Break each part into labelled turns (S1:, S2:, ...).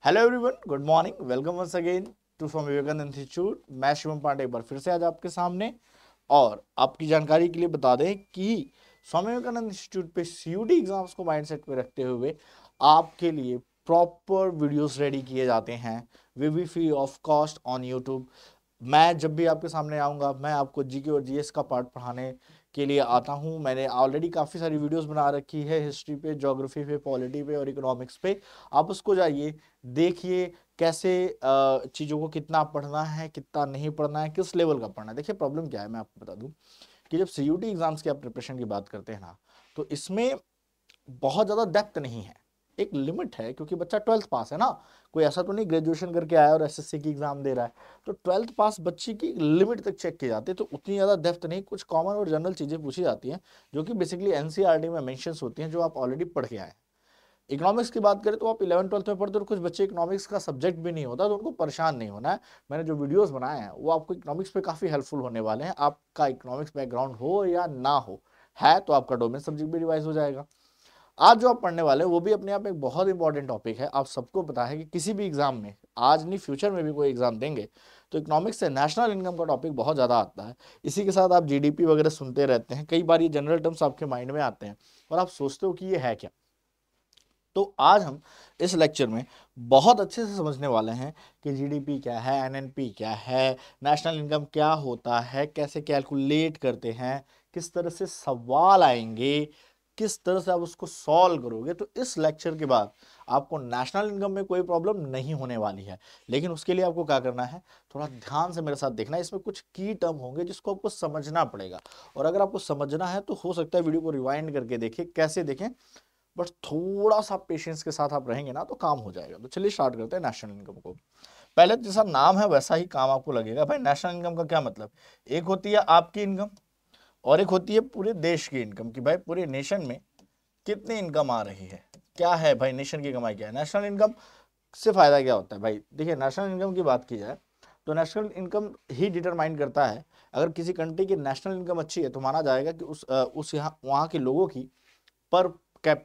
S1: Hello everyone, good morning, welcome once again to Swami Vivekananda institute. मैं शिवम पांडे एक बार फिर से आज आपके सामने। और आपकी जानकारी के लिए बता दें कि स्वामी विवेकानंद इंस्टीट्यूट पे सीयूटी एग्जाम्स को माइंडसेट में रखते हुए आपके लिए प्रॉपर वीडियोस रेडी किए जाते हैं, we be free of cost on YouTube. मैं जब भी आपके सामने आऊँगा, मैं आपको जीके और जीएस का पार्ट पढ़ाने के लिए आता हूँ। मैंने ऑलरेडी काफ़ी सारी वीडियोस बना रखी है, हिस्ट्री पे, ज्योग्राफी पे, पॉलिटी पे और इकोनॉमिक्स पे। आप उसको जाइए, देखिए कैसे चीज़ों को कितना पढ़ना है, कितना नहीं पढ़ना है, किस लेवल का पढ़ना है। देखिए प्रॉब्लम क्या है, मैं आपको बता दूं कि जब सीयूटी एग्जाम्स की आप प्रिपरेशन की बात करते हैं ना, तो इसमें बहुत ज़्यादा डेप्थ नहीं है, एक लिमिट है, क्योंकि बच्चा 12th पास है ना। कोई ऐसा तो नहीं ग्रेजुएशन करके आया और एसएससी की एग्जाम दे रहा है। तो 12th पास बच्चे की लिमिट तक चेक की जाती है, तो उतनी ज़्यादा डेप्थ नहीं, कुछ कॉमन और जनरल चीज़ें पूछी जाती हैं जो कि बेसिकली एनसीईआरटी में मेंशंस होती हैं, जो आप ऑलरेडी पढ़ के आए हैं। इकोनॉमिक्स की बात करें तो आप 11th-12th में पढ़ते हो, कुछ बच्चे इकोनॉमिक्स का सब्जेक्ट भी नहीं होता, तो उनको परेशान नहीं होना है। मैंने जो वीडियोस बनाए हैं वो आपको इकोनॉमिक्स पे काफ़ी हेल्पफुल होने वाले हैं। आपका इकोनॉमिक्स बैकग्राउंड हो या ना हो, है तो आपका डोमेन सब्जेक्ट भी रिवाइज हो जाएगा। आज जो आप पढ़ने वाले हैं वो भी अपने आप में एक बहुत इंपॉर्टेंट टॉपिक है। आप सबको पता है कि किसी भी एग्जाम में, आज नहीं फ्यूचर में भी कोई एग्जाम देंगे तो इकोनॉमिक्स से नेशनल इनकम का टॉपिक बहुत ज़्यादा आता है। इसी के साथ आप जीडीपी वगैरह सुनते रहते हैं, कई बार ये जनरल टर्म्स आपके माइंड में आते हैं और आप सोचते हो कि ये है क्या। तो आज हम इस लेक्चर में बहुत अच्छे से समझने वाले हैं कि जीडीपी क्या है, एनएनपी क्या है, नेशनल इनकम क्या होता है, कैसे कैलकुलेट करते हैं, किस तरह से सवाल आएंगे, किस तरह से आप उसको सॉल्व करोगे। तो इस लेक्चर के बाद आपको नेशनल इनकम में कोई प्रॉब्लम नहीं होने वाली है। लेकिन उसके लिए आपको क्या करना है, थोड़ा ध्यान से मेरे साथ देखना है। इसमें कुछ की टर्म होंगे जिसको आपको समझना पड़ेगा, और अगर आपको समझना है तो हो सकता है वीडियो को रिवाइंड करके देखें। कैसे देखें, बट थोड़ा सा पेशेंस के साथ आप रहेंगे ना तो काम हो जाएगा। तो चलिए स्टार्ट करते हैं नेशनल इनकम को। पहले जैसा नाम है वैसा ही काम आपको लगेगा। भाई नेशनल इनकम का क्या मतलब, एक होती है आपकी इनकम और एक होती है पूरे देश की इनकम, कि भाई पूरे नेशन में कितनी इनकम आ रही है, क्या है भाई नेशन की कमाई क्या है। नेशनल इनकम से फायदा क्या होता है भाई, देखिए नेशनल इनकम की बात की जाए तो नेशनल इनकम ही डिटरमाइन करता है। अगर किसी कंट्री की नेशनल इनकम अच्छी है तो माना जाएगा कि उस यहाँ वहाँ के लोगों की पर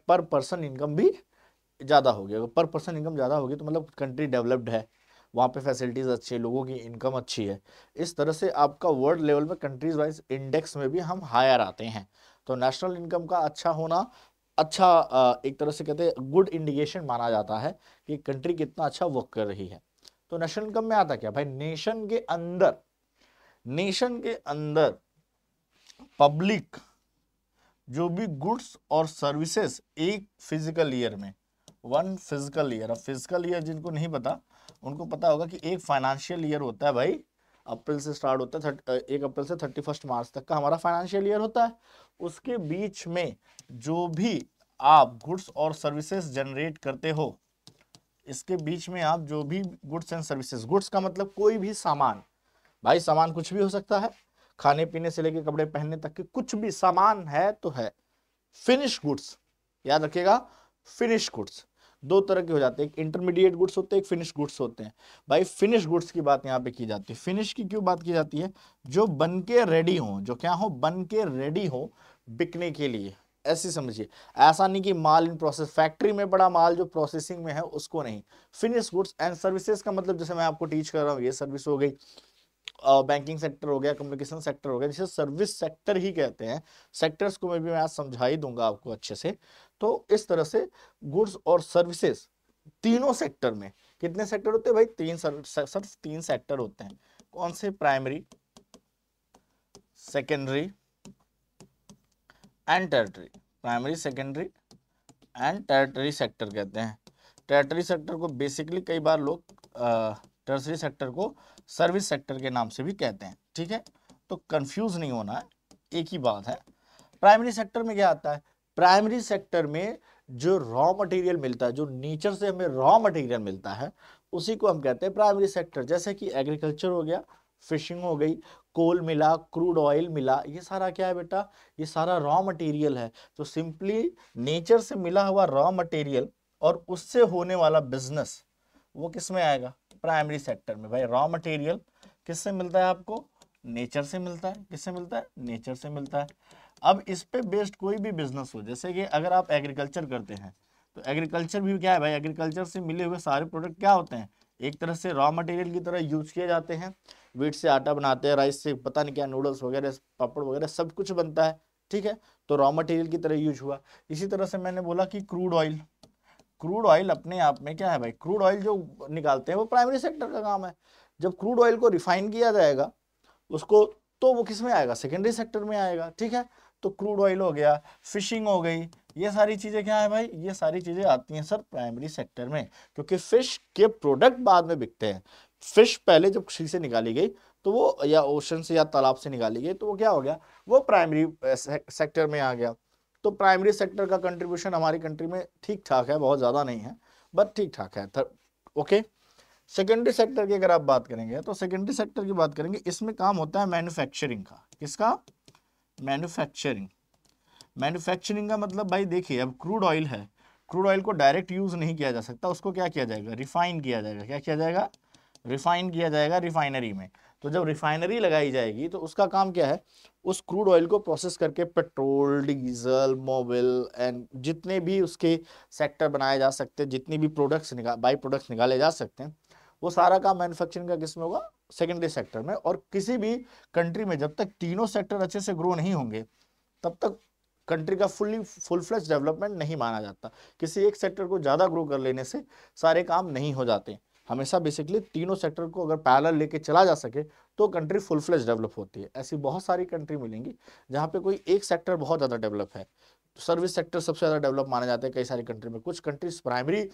S1: पर पर्सन इनकम भी ज़्यादा होगी। अगर पर पर्सन इनकम ज़्यादा होगी तो मतलब कंट्री डेवलप्ड है, वहाँ पे फैसिलिटीज़ अच्छी है, लोगों की इनकम अच्छी है। इस तरह से आपका वर्ल्ड लेवल में कंट्रीज वाइज इंडेक्स में भी हम हायर आते हैं। तो नेशनल इनकम का अच्छा होना, अच्छा एक तरह से कहते हैं गुड इंडिकेशन माना जाता है कि कंट्री कितना अच्छा वर्क कर रही है। तो नेशनल इनकम में आता क्या भाई, नेशन के अंदर पब्लिक जो भी गुड्स और सर्विसेज एक फिजिकल ईयर में, वन फिजिकल ईयर। अब फिजिकल ईयर जिनको नहीं पता उनको पता होगा कि एक फाइनेंशियल ईयर होता है भाई, अप्रैल से स्टार्ट होता है, 1 अप्रैल से 31 मार्च तक का हमारा फाइनेंशियल ईयर होता है। उसके बीच में जो भी आप गुड्स और सर्विसेज जनरेट करते हो, इसके बीच में आप जो भी गुड्स एंड सर्विसेज, गुड्स का मतलब कोई भी सामान, भाई सामान कुछ भी हो सकता है, खाने पीने से लेके कपड़े पहनने तक के कुछ भी सामान है तो है। फिनिश गुड्स, याद रखिएगा, फिनिश गुड्स दो तरह के हो जाते हैं, एक इंटरमीडिएट गुड्स होते हैं, एक फिनिश गुड्स होते हैं। भाई फिनिश गुड्स की बात यहाँ पे की जाती है। फिनिश की क्यों बात की जाती है, जो बन के रेडी हो, जो क्या हो, बन के रेडी हो बिकने के लिए। ऐसे समझिए, ऐसा नहीं कि माल इन प्रोसेस, फैक्ट्री में बड़ा माल जो प्रोसेसिंग में है उसको नहीं। फिनिश गुड्स एंड सर्विसेज का मतलब जैसे मैं आपको टीच कर रहा हूँ, ये सर्विस हो गई, बैंकिंग सेक्टर हो गया, कम्युनिकेशन सेक्टर हो गया, जिसे सर्विस सेक्टर ही कहते हैं। सेक्टर्स को मैं आज समझा ही दूंगा आपको अच्छे से। तो इस तरह से गुड्स और सर्विसेज तीनों सेक्टर में, कितने सेक्टर होते हैं भाई, सिर्फ 3 सेक्टर होते हैं। कौन से, primary, secondary and territory. Primary, secondary and territory sector कहते हैं। टेरिटरी सेक्टर को बेसिकली कई बार लोग टर्सरी सेक्टर को सर्विस सेक्टर के नाम से भी कहते हैं, ठीक है। तो कंफ्यूज नहीं होना है, एक ही बात है। प्राइमरी सेक्टर में क्या आता है, प्राइमरी सेक्टर में जो रॉ मटेरियल मिलता है, जो नेचर से हमें रॉ मटेरियल मिलता है, उसी को हम कहते हैं प्राइमरी सेक्टर। जैसे कि एग्रीकल्चर हो गया, फिशिंग हो गई, कोल मिला, क्रूड ऑयल मिला, ये सारा क्या है बेटा, ये सारा रॉ मटेरियल है। तो सिंपली नेचर से मिला हुआ रॉ मटेरियल और उससे होने वाला बिजनेस, वो किस में आएगा, प्राइमरी सेक्टर में। भाई रॉ मटेरियल किससे मिलता है आपको, नेचर से मिलता है। किससे मिलता है, नेचर से मिलता है। अब इस पे बेस्ड कोई भी बिजनेस हो, जैसे कि अगर आप एग्रीकल्चर करते हैं तो एग्रीकल्चर भी क्या है भाई, एग्रीकल्चर से मिले हुए सारे प्रोडक्ट क्या होते हैं, एक तरह से रॉ मटेरियल की तरह यूज किए जाते हैं। वीट से आटा बनाते हैं, राइस से पता नहीं क्या नूडल्स वगैरह पापड़ वगैरह सब कुछ बनता है, ठीक है, तो रॉ मटेरियल की तरह यूज हुआ। इसी तरह से मैंने बोला कि क्रूड ऑयल, क्रूड ऑयल अपने आप में क्या है भाई, क्रूड ऑयल जो निकालते हैं वो प्राइमरी सेक्टर का काम है। जब क्रूड ऑयल को रिफाइन किया जाएगा उसको, तो वो किस में आएगा, सेकेंडरी सेक्टर में आएगा, ठीक है। तो क्रूड ऑयल हो गया, फिशिंग हो गई, ये सारी चीजें क्या है भाई, ये सारी चीजें आती हैं सर प्राइमरी सेक्टर में, क्योंकि फिश के प्रोडक्ट बाद में बिकते हैं। फिश पहले जब सी से निकाली गई तो वो, या ओशन से या तालाब से निकाली गई, तो वो क्या हो गया, वो प्राइमरी सेक्टर में आ गया। तो प्राइमरी सेक्टर का कंट्रीब्यूशन हमारी कंट्री में ठीक ठाक है, बहुत ज्यादा नहीं है बट ठीक ठाक है। ओके, सेकेंडरी सेक्टर की अगर आप बात करेंगे तो सेकेंडरी सेक्टर की बात करेंगे, इसमें काम होता है मैन्युफैक्चरिंग का। किसका, मैन्युफैक्चरिंग। मैन्युफैक्चरिंग का मतलब भाई देखिए, अब क्रूड ऑयल है, क्रूड ऑयल को डायरेक्ट यूज नहीं किया जा सकता, उसको क्या किया जाएगा, रिफाइन किया जाएगा। क्या किया जाएगा, रिफाइन किया जाएगा रिफाइनरी में। तो जब रिफाइनरी लगाई जाएगी तो उसका काम क्या है, उस क्रूड ऑयल को प्रोसेस करके पेट्रोल, डीजल, मोबिल एंड जितने भी उसके सेक्टर बनाए जा सकते हैं, जितनी भी प्रोडक्ट्स बाई प्रोडक्ट्स निकाले जा सकते हैं, वो सारा काम मैन्युफैक्चरिंग का किस में होगा, सेकेंडरी सेक्टर में। और किसी भी कंट्री में जब तक तीनों सेक्टर अच्छे से ग्रो नहीं होंगे तब तक कंट्री का फुल फ्लेज डेवलपमेंट नहीं माना जाता। किसी एक सेक्टर को ज्यादा ग्रो कर लेने से सारे काम नहीं हो जाते। हमेशा बेसिकली तीनों सेक्टर को अगर पैरेलल लेके चला जा सके तो कंट्री फुल फ्लेज डेवलप होती है। ऐसी बहुत सारी कंट्री मिलेंगी जहाँ पे कोई एक सेक्टर बहुत ज्यादा डेवलप है। सर्विस सेक्टर सबसे ज्यादा डेवलप माने जाते हैं कई सारी कंट्री में। कुछ कंट्रीज प्राइमरी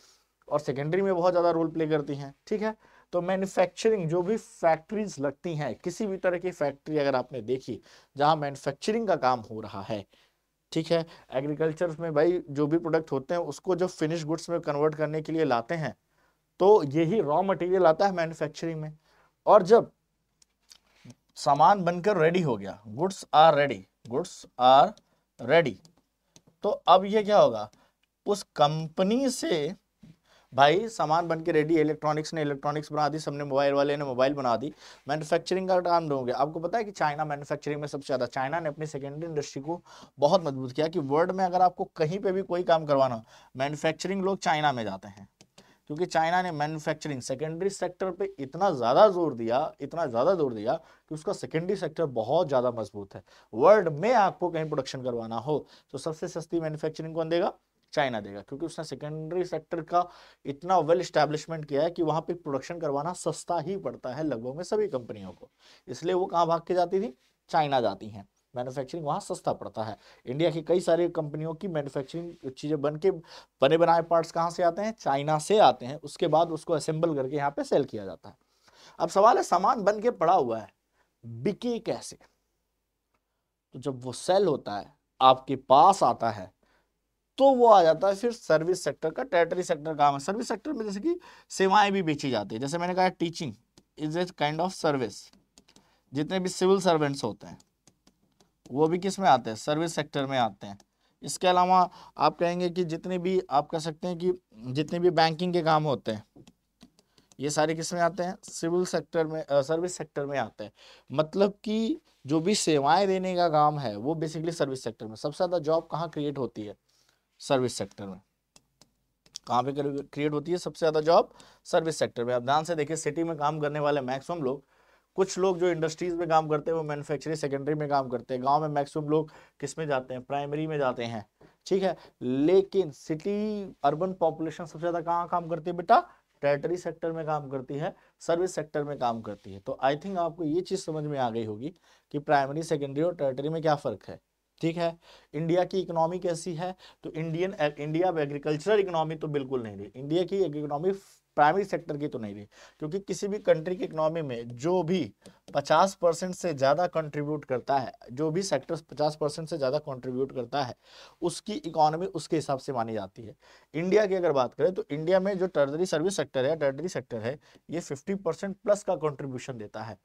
S1: और सेकेंडरी में बहुत ज्यादा रोल प्ले करती हैं, ठीक है। तो मैन्युफैक्चरिंग, जो भी फैक्ट्रीज लगती हैं, किसी भी तरह की फैक्ट्री अगर आपने देखी जहां मैन्युफैक्चरिंग का काम हो रहा है, ठीक है। एग्रीकल्चर में भाई जो भी प्रोडक्ट होते हैं उसको जब फिनिश गुड्स में कन्वर्ट करने के लिए लाते हैं तो यही रॉ मटेरियल आता है मैन्युफैक्चरिंग में। और जब सामान बनकर रेडी हो गया, goods are ready, goods are ready, तो अब ये क्या होगा, उस कंपनी से भाई सामान बन के रेडी, इलेक्ट्रॉनिक्स ने इलेक्ट्रॉनिक्स बना दी, सबने मोबाइल वाले ने मोबाइल बना दी, मैन्युफैक्चरिंग का काम दोगे। आपको पता है कि चाइना मैन्युफैक्चरिंग में सबसे ज्यादा, चाइना ने अपनी सेकेंडरी इंडस्ट्री को बहुत मजबूत किया कि वर्ल्ड में अगर आपको कहीं पे भी कोई काम करवाना हो, मैन्युफैक्चरिंग लोग चाइना में जाते हैं, क्योंकि चाइना ने मैन्युफैक्चरिंग सेकेंडरी सेक्टर पे इतना ज्यादा जोर दिया, इतना ज्यादा जोर दिया कि उसका सेकेंडरी सेक्टर बहुत ज्यादा मजबूत है। वर्ल्ड में आपको कहीं प्रोडक्शन करवाना हो तो सबसे सस्ती मैन्युफैक्चरिंग कौन देगा, चाइना देगा, क्योंकि उसने सेकेंडरी सेक्टर का इतना वेल स्टैब्लिशमेंट किया है कि वहां पे प्रोडक्शन करवाना सस्ता ही पड़ता है लगभग में सभी कंपनियों को। इसलिए वो कहाँ भाग के जाती थी, चाइना जाती हैं, मैन्युफैक्चरिंग वहां सस्ता पड़ता है। इंडिया की कई सारी कंपनियों की मैन्युफैक्चरिंग चीजें बन के बने बनाए पार्ट्स कहाँ से आते हैं, चाइना से आते हैं, उसके बाद उसको असेंबल करके यहाँ पे सेल किया जाता है। अब सवाल है, सामान बन के पड़ा हुआ है, बिके कैसे। तो जब वो सेल होता है, आपके पास आता है, तो वो आ जाता है फिर सर्विस सेक्टर का, टेरिटरी सेक्टर काम है। सर्विस सेक्टर में जैसे कि सेवाएं भी बेची जाती है, जैसे मैंने कहा teaching is a kind of service. जितने भी सिविल सर्वेंट्स होते हैं वो भी किस में आते हैं, सर्विस सेक्टर में आते हैं। इसके अलावा आप कहेंगे कि जितने भी, आप कह सकते हैं कि जितने भी बैंकिंग के काम होते हैं ये सारे किस में आते हैं, सिविल सेक्टर में, सर्विस सेक्टर में आते हैं। मतलब कि जो भी सेवाएं देने का काम है वो बेसिकली सर्विस सेक्टर में। सबसे ज्यादा जॉब कहाँ क्रिएट होती है, सर्विस सेक्टर में। कहाँ पे क्रिएट होती है सबसे ज्यादा जॉब, सर्विस सेक्टर में। आप ध्यान से देखिए, सिटी में काम करने वाले मैक्सिमम लोग, कुछ लोग जो इंडस्ट्रीज में काम करते हैं वो मैन्युफैक्चरिंग सेकेंडरी में काम करते हैं। गांव में मैक्सिमम लोग किस में जाते हैं, प्राइमरी में जाते हैं, ठीक है। लेकिन सिटी अर्बन पॉपुलेशन सबसे ज्यादा कहाँ काम करती है बेटा, टेरिटरी सेक्टर में काम करती है, सर्विस सेक्टर में काम करती है। तो आई थिंक आपको ये चीज समझ में आ गई होगी कि प्राइमरी, सेकेंडरी और टेरिटरी में क्या फर्क है, ठीक है। इंडिया की इकोनॉमी कैसी है, तो इंडिया एग्रीकल्चरल इकोनॉमी तो बिल्कुल नहीं रही। इंडिया की इकोनॉमी प्राइमरी सेक्टर की तो नहीं रही, क्योंकि किसी भी कंट्री की इकोनॉमी में जो भी 50% से ज्यादा कंट्रीब्यूट करता है, जो भी सेक्टर 50% से ज्यादा कंट्रीब्यूट करता है, उसकी इकोनॉमी उसके हिसाब से मानी जाती है। इंडिया की अगर बात करें तो इंडिया में जो टर्शरी सर्विस सेक्टर है, टेरिटरी सेक्टर है, ये 50% प्लस का कंट्रीब्यूशन देता है।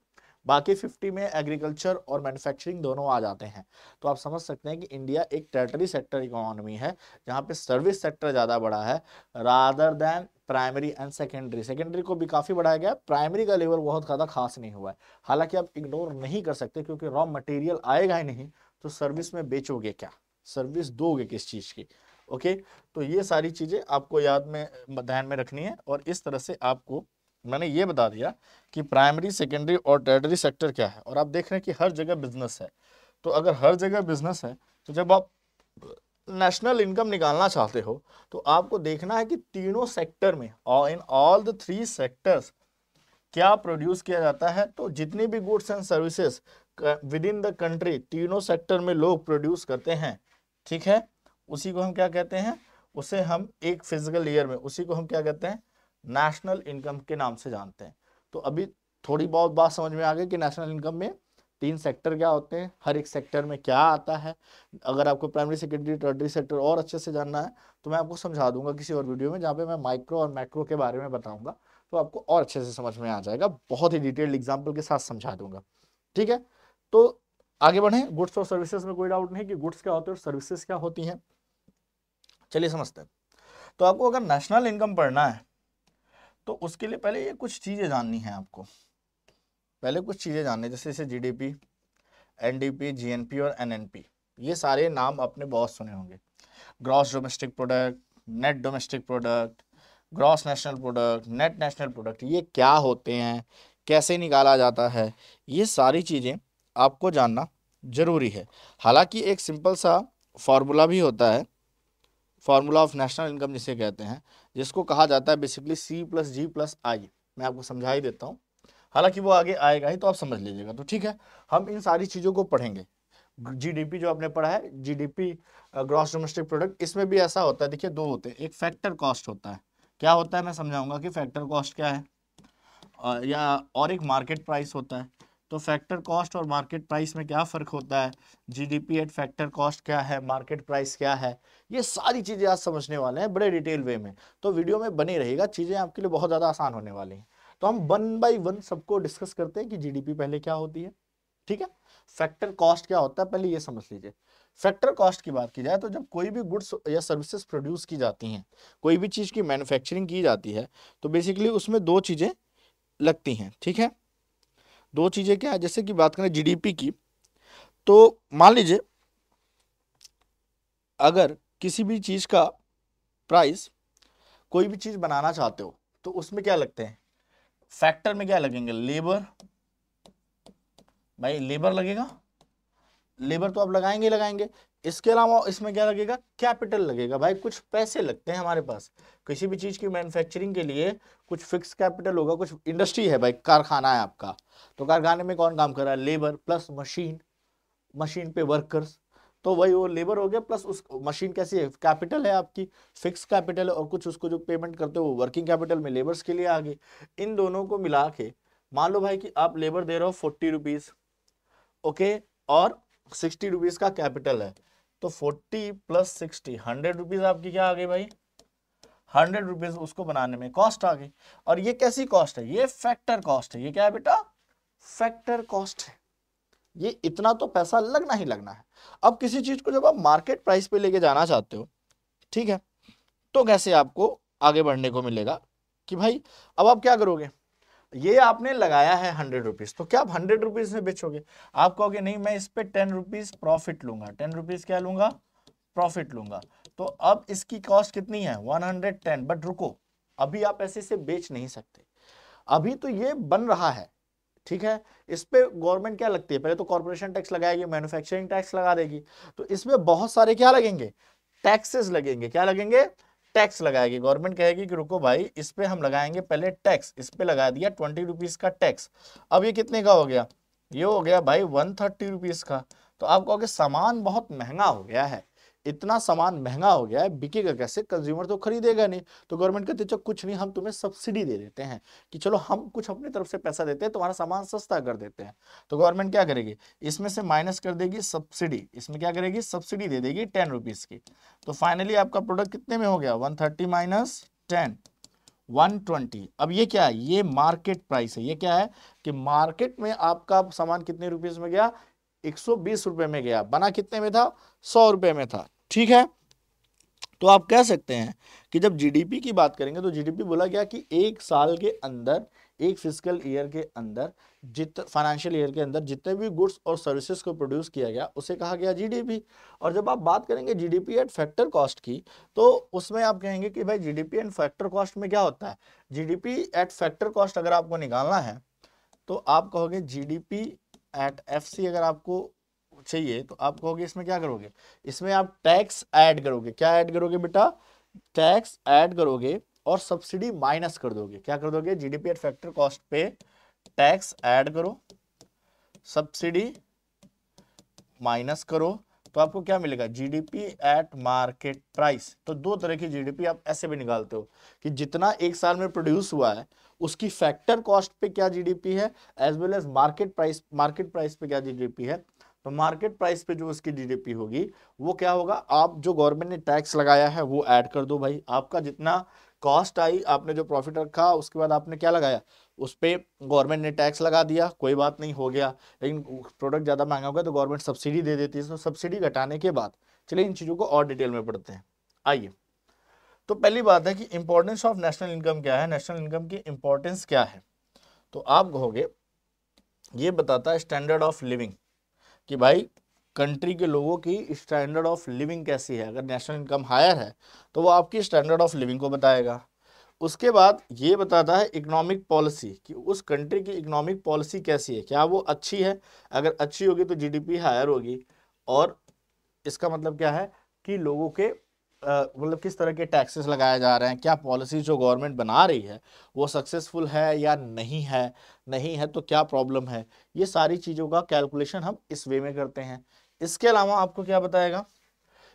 S1: बाकी 50 में एग्रीकल्चर और मैन्युफैक्चरिंग दोनों आ जाते हैं। तो आप समझ सकते हैं कि इंडिया एक टेरिटरी सेक्टर इकोनॉमी है जहाँ पे सर्विस सेक्टर ज्यादा बड़ा है rather than primary and secondary. Secondary को भी काफी बढ़ाया गया, प्राइमरी का लेवल बहुत ज्यादा खास नहीं हुआ है। हालांकि आप इग्नोर नहीं कर सकते, क्योंकि रॉ मटेरियल आएगा ही नहीं तो सर्विस में बेचोगे क्या, सर्विस दोगे किस चीज की। ओके, तो ये सारी चीजें आपको याद में ध्यान में रखनी है। और इस तरह से आपको मैंने ये बता दिया कि प्राइमरी, सेकेंडरी और टर्टियरी सेक्टर क्या है। और आप देख रहे हैं कि हर जगह बिजनेस है, तो अगर हर जगह बिजनेस है तो जब आप नेशनल इनकम निकालना चाहते हो तो आपको देखना है कि तीनों सेक्टर में और in all the three sectors क्या प्रोड्यूस किया जाता है। तो जितनी भी goods and services with in the country तीनों सेक्टर में लोग प्रोड्यूस करते हैं, ठीक है, उसी को हम क्या कहते हैं, उसे हम एक फिजिकल ईयर में उसी को हम क्या कहते हैं, नेशनल इनकम के नाम से जानते हैं। तो अभी थोड़ी बहुत बात समझ में आ गई कि नेशनल इनकम में तीन सेक्टर क्या होते हैं, हर एक सेक्टर में क्या आता है। अगर आपको प्राइमरी, सेकेंडरी, टर्टियरी सेक्टर और अच्छे से जानना है तो मैं आपको समझा दूंगा किसी और वीडियो में, जहाँ पे मैं माइक्रो और मैक्रो के बारे में बताऊंगा, तो आपको और अच्छे से समझ में आ जाएगा, बहुत ही डिटेल्ड एग्जाम्पल के साथ समझा दूंगा, ठीक है। तो आगे बढ़े, गुड्स और सर्विसेज में कोई डाउट नहीं कि गुड्स क्या होते हैं और सर्विसेज क्या होती हैं। चलिए समझते हैं। तो आपको अगर नेशनल इनकम पढ़ना है तो उसके लिए पहले ये कुछ चीजें जाननी है आपको, पहले कुछ चीजें जाननी है, जैसे जीडीपी, एनडीपी, जीएनपी और एनएनपी। ये सारे नाम आपने बहुत सुने होंगे। Gross domestic product, net domestic product, gross national product, net national product, ये क्या होते हैं, कैसे निकाला जाता है, ये सारी चीज़ें आपको जानना जरूरी है। हालांकि एक सिंपल सा फॉर्मूला भी होता है, फॉर्मूला ऑफ नेशनल इनकम जिसे कहते हैं, जिसको कहा जाता है बेसिकली C+G+I। मैं आपको समझा ही देता हूँ, हालांकि वो आगे आएगा ही तो आप समझ लीजिएगा। तो ठीक है, हम इन सारी चीज़ों को पढ़ेंगे। जीडीपी जो आपने पढ़ा है, जीडीपी ग्रॉस डोमेस्टिक प्रोडक्ट, इसमें भी ऐसा होता है, देखिए दो होते हैं, एक फैक्टर कॉस्ट होता है। क्या होता है मैं समझाऊंगा कि फैक्टर कॉस्ट क्या है, या और एक मार्केट प्राइस होता है। तो फैक्टर कॉस्ट और मार्केट प्राइस में क्या फर्क होता है, जीडीपी एट फैक्टर कॉस्ट क्या है, मार्केट प्राइस क्या है, ये सारी चीजें आज समझने वाले हैं बड़े डिटेल वे में। तो वीडियो में बनी रहेगा, चीजें आपके लिए बहुत ज्यादा आसान होने वाली हैं। तो हम वन बाई वन सबको डिस्कस करते हैं कि जीडीपी पहले क्या होती है, ठीक है, फैक्टर कॉस्ट क्या होता है, पहले ये समझ लीजिए। फैक्टर कॉस्ट की बात की जाए तो जब कोई भी गुड्स या सर्विसेज प्रोड्यूस की जाती हैं, कोई भी चीज की मैन्युफैक्चरिंग की जाती है, तो बेसिकली उसमें दो चीजें लगती हैं, ठीक है। दो चीजें क्या है, जैसे कि बात करें जीडीपी की, तो मान लीजिए अगर किसी भी चीज का प्राइस, कोई भी चीज बनाना चाहते हो तो उसमें क्या लगते हैं, फैक्टर में क्या लगेंगे, लेबर, भाई लेबर लगेगा, लेबर तो आप लगाएंगे लगाएंगे। इसके अलावा इसमें क्या लगेगा, कैपिटल लगेगा, भाई कुछ पैसे लगते हैं हमारे पास। किसी भी चीज की मैन्युफैक्चरिंग के लिए कुछ फिक्स कैपिटल होगा, कुछ इंडस्ट्री है भाई, कारखाना है आपका, तो कारखाने में कौन काम कर रहा है, लेबर प्लस मशीन, मशीन पे वर्कर्स, तो वही वो लेबर हो गया प्लस उस मशीन कैसी है, कैपिटल है आपकी, फिक्स कैपिटल है, और कुछ उसको जो पेमेंट करते हो वो वर्किंग कैपिटल में लेबर्स के लिए आ गई। इन दोनों को मिला के मान लो भाई कि आप लेबर दे रहे हो 40 रुपीज, ओके, और 60 रुपीज का कैपिटल है, तो 40 + 60 100 रुपीज आपकी क्या आ गई भाई, 100 रुपीज उसको बनाने में कॉस्ट आ गई। और ये कैसी कॉस्ट है, ये फैक्टर कॉस्ट है। ये क्या है बेटा, फैक्टर कॉस्ट है। ये इतना तो पैसा लगना ही लगना है। अब किसी चीज को जब आप मार्केट प्राइस पे लेके जाना चाहते हो, ठीक है, तो कैसे आपको आगे बढ़ने को मिलेगा कि भाई अब आप क्या करोगे, ये आपने लगाया है 100 रुपीज, तो क्या आप 100 रुपीज में बेचोगे, आप कहोगे नहीं मैं इस पे 10 रुपीज प्रॉफिट लूंगा, 10 रुपीज क्या लूंगा, प्रॉफिट लूंगा। तो अब इसकी कॉस्ट कितनी है 110, बट रुको, अभी आप ऐसे से बेच नहीं सकते, अभी तो ये बन रहा है, ठीक है। इस पे गवर्नमेंट क्या लगती है, पहले तो कॉर्पोरेशन टैक्स लगाएगी, मैन्युफैक्चरिंग टैक्स लगा देगी, तो इसमें बहुत सारे क्या लगेंगे, टैक्सेस लगेंगे, क्या लगेंगे, टैक्स लगाएगी गवर्नमेंट, कहेगी कि रुको भाई इस पे हम लगाएंगे पहले टैक्स, इस पे लगा दिया 20 रुपीज का टैक्स। अब ये कितने का हो गया, ये हो गया भाई 130 रुपीज का। तो आप कहोगे सामान बहुत महंगा हो गया है, इतना सामान महंगा हो गया है, बिकेगा कैसे, कंज्यूमर तो खरीदेगा नहीं। तो गवर्नमेंट कहती है चलो कुछ नहीं, हम तुम्हें सब्सिडी दे देते हैं, कि चलो हम कुछ अपनी तरफ से पैसा देते हैं, तुम्हारा सामान सस्ता कर देते हैं। तो गवर्नमेंट क्या करेगी, इसमें से माइनस कर देगी सब्सिडी, इसमें क्या करेगी, सब्सिडी दे देगी 10 रुपीज की। तो फाइनली आपका प्रोडक्ट कितने में हो गया, 130 - 10 120। अब ये क्या है, ये मार्केट प्राइस है। ये क्या है कि मार्केट में आपका सामान कितने रुपीज में गया, 120 रुपए में गया, बना कितने में था, 100 रुपए में था, ठीक है। तो आप कह सकते हैं कि जब जीडीपी की बात करेंगे तो जीडीपी बोला गया कि एक साल के अंदर, एक फिजिकल ईयर के अंदर, फाइनेंशियल ईयर के अंदर जितने भी गुड्स और सर्विसेज को प्रोड्यूस किया गया उसे कहा गया जीडीपी। और जब आप बात करेंगे जीडीपी एट फैक्टर कॉस्ट की, तो उसमें आप कहेंगे कि भाई जीडीपी एंड फैक्टर कॉस्ट में क्या होता है। जीडीपी एट फैक्टर कॉस्ट अगर आपको निकालना है तो आप कहोगे जीडीपी एट एफसी अगर आपको चाहिए तो आप कहोगे इसमें क्या करोगे, इसमें आप टैक्स ऐड करोगे। क्या ऐड करोगे बेटा, टैक्स ऐड करोगे और सब्सिडी माइनस कर दोगे। क्या कर दोगे, जीडीपी एट फैक्टर कॉस्ट पे टैक्स ऐड करो, सब्सिडी माइनस करो, तो आपको क्या मिलेगा, जीडीपी एट मार्केट प्राइस। तो दो तरह की जीडीपी आप ऐसे भी निकालते हो कि जितना एक साल में प्रोड्यूस हुआ है उसकी फैक्टर कॉस्ट पे क्या जीडीपी है, as well as market price पे क्या जीडीपी है। तो मार्केट प्राइस पे जो उसकी जीडीपी होगी वो क्या होगा, आप जो गवर्नमेंट ने टैक्स लगाया है वो ऐड कर दो भाई। आपका जितना कॉस्ट आई, आपने जो प्रॉफिट रखा उसके बाद आपने क्या लगाया, उस पे गवर्नमेंट ने टैक्स लगा दिया, कोई बात नहीं, हो गया। लेकिन प्रोडक्ट ज़्यादा महंगा हो गया तो गवर्नमेंट सब्सिडी दे देती है। तो सब्सिडी घटाने के बाद चलिए इन चीज़ों को और डिटेल में पढ़ते हैं। आइए, तो पहली बात है कि इंपॉर्टेंस ऑफ नेशनल इनकम क्या है, नेशनल इनकम की इंपॉर्टेंस क्या है। तो आप कहोगे ये बताता है स्टैंडर्ड ऑफ लिविंग, कि भाई कंट्री के लोगों की स्टैंडर्ड ऑफ लिविंग कैसी है। अगर नेशनल इनकम हायर है तो वो आपकी स्टैंडर्ड ऑफ लिविंग को बताएगा। उसके बाद ये बताता है इकोनॉमिक पॉलिसी, कि उस कंट्री की इकोनॉमिक पॉलिसी कैसी है, क्या वो अच्छी है। अगर अच्छी होगी तो जीडीपी हायर होगी। और इसका मतलब क्या है कि लोगों के मतलब किस तरह के टैक्सेस लगाए जा रहे हैं, क्या पॉलिसी जो गवर्नमेंट बना रही है वो सक्सेसफुल है या नहीं है, नहीं है तो क्या प्रॉब्लम है। ये सारी चीज़ों का कैलकुलेशन हम इस वे में करते हैं। इसके अलावा आपको क्या बताएगा,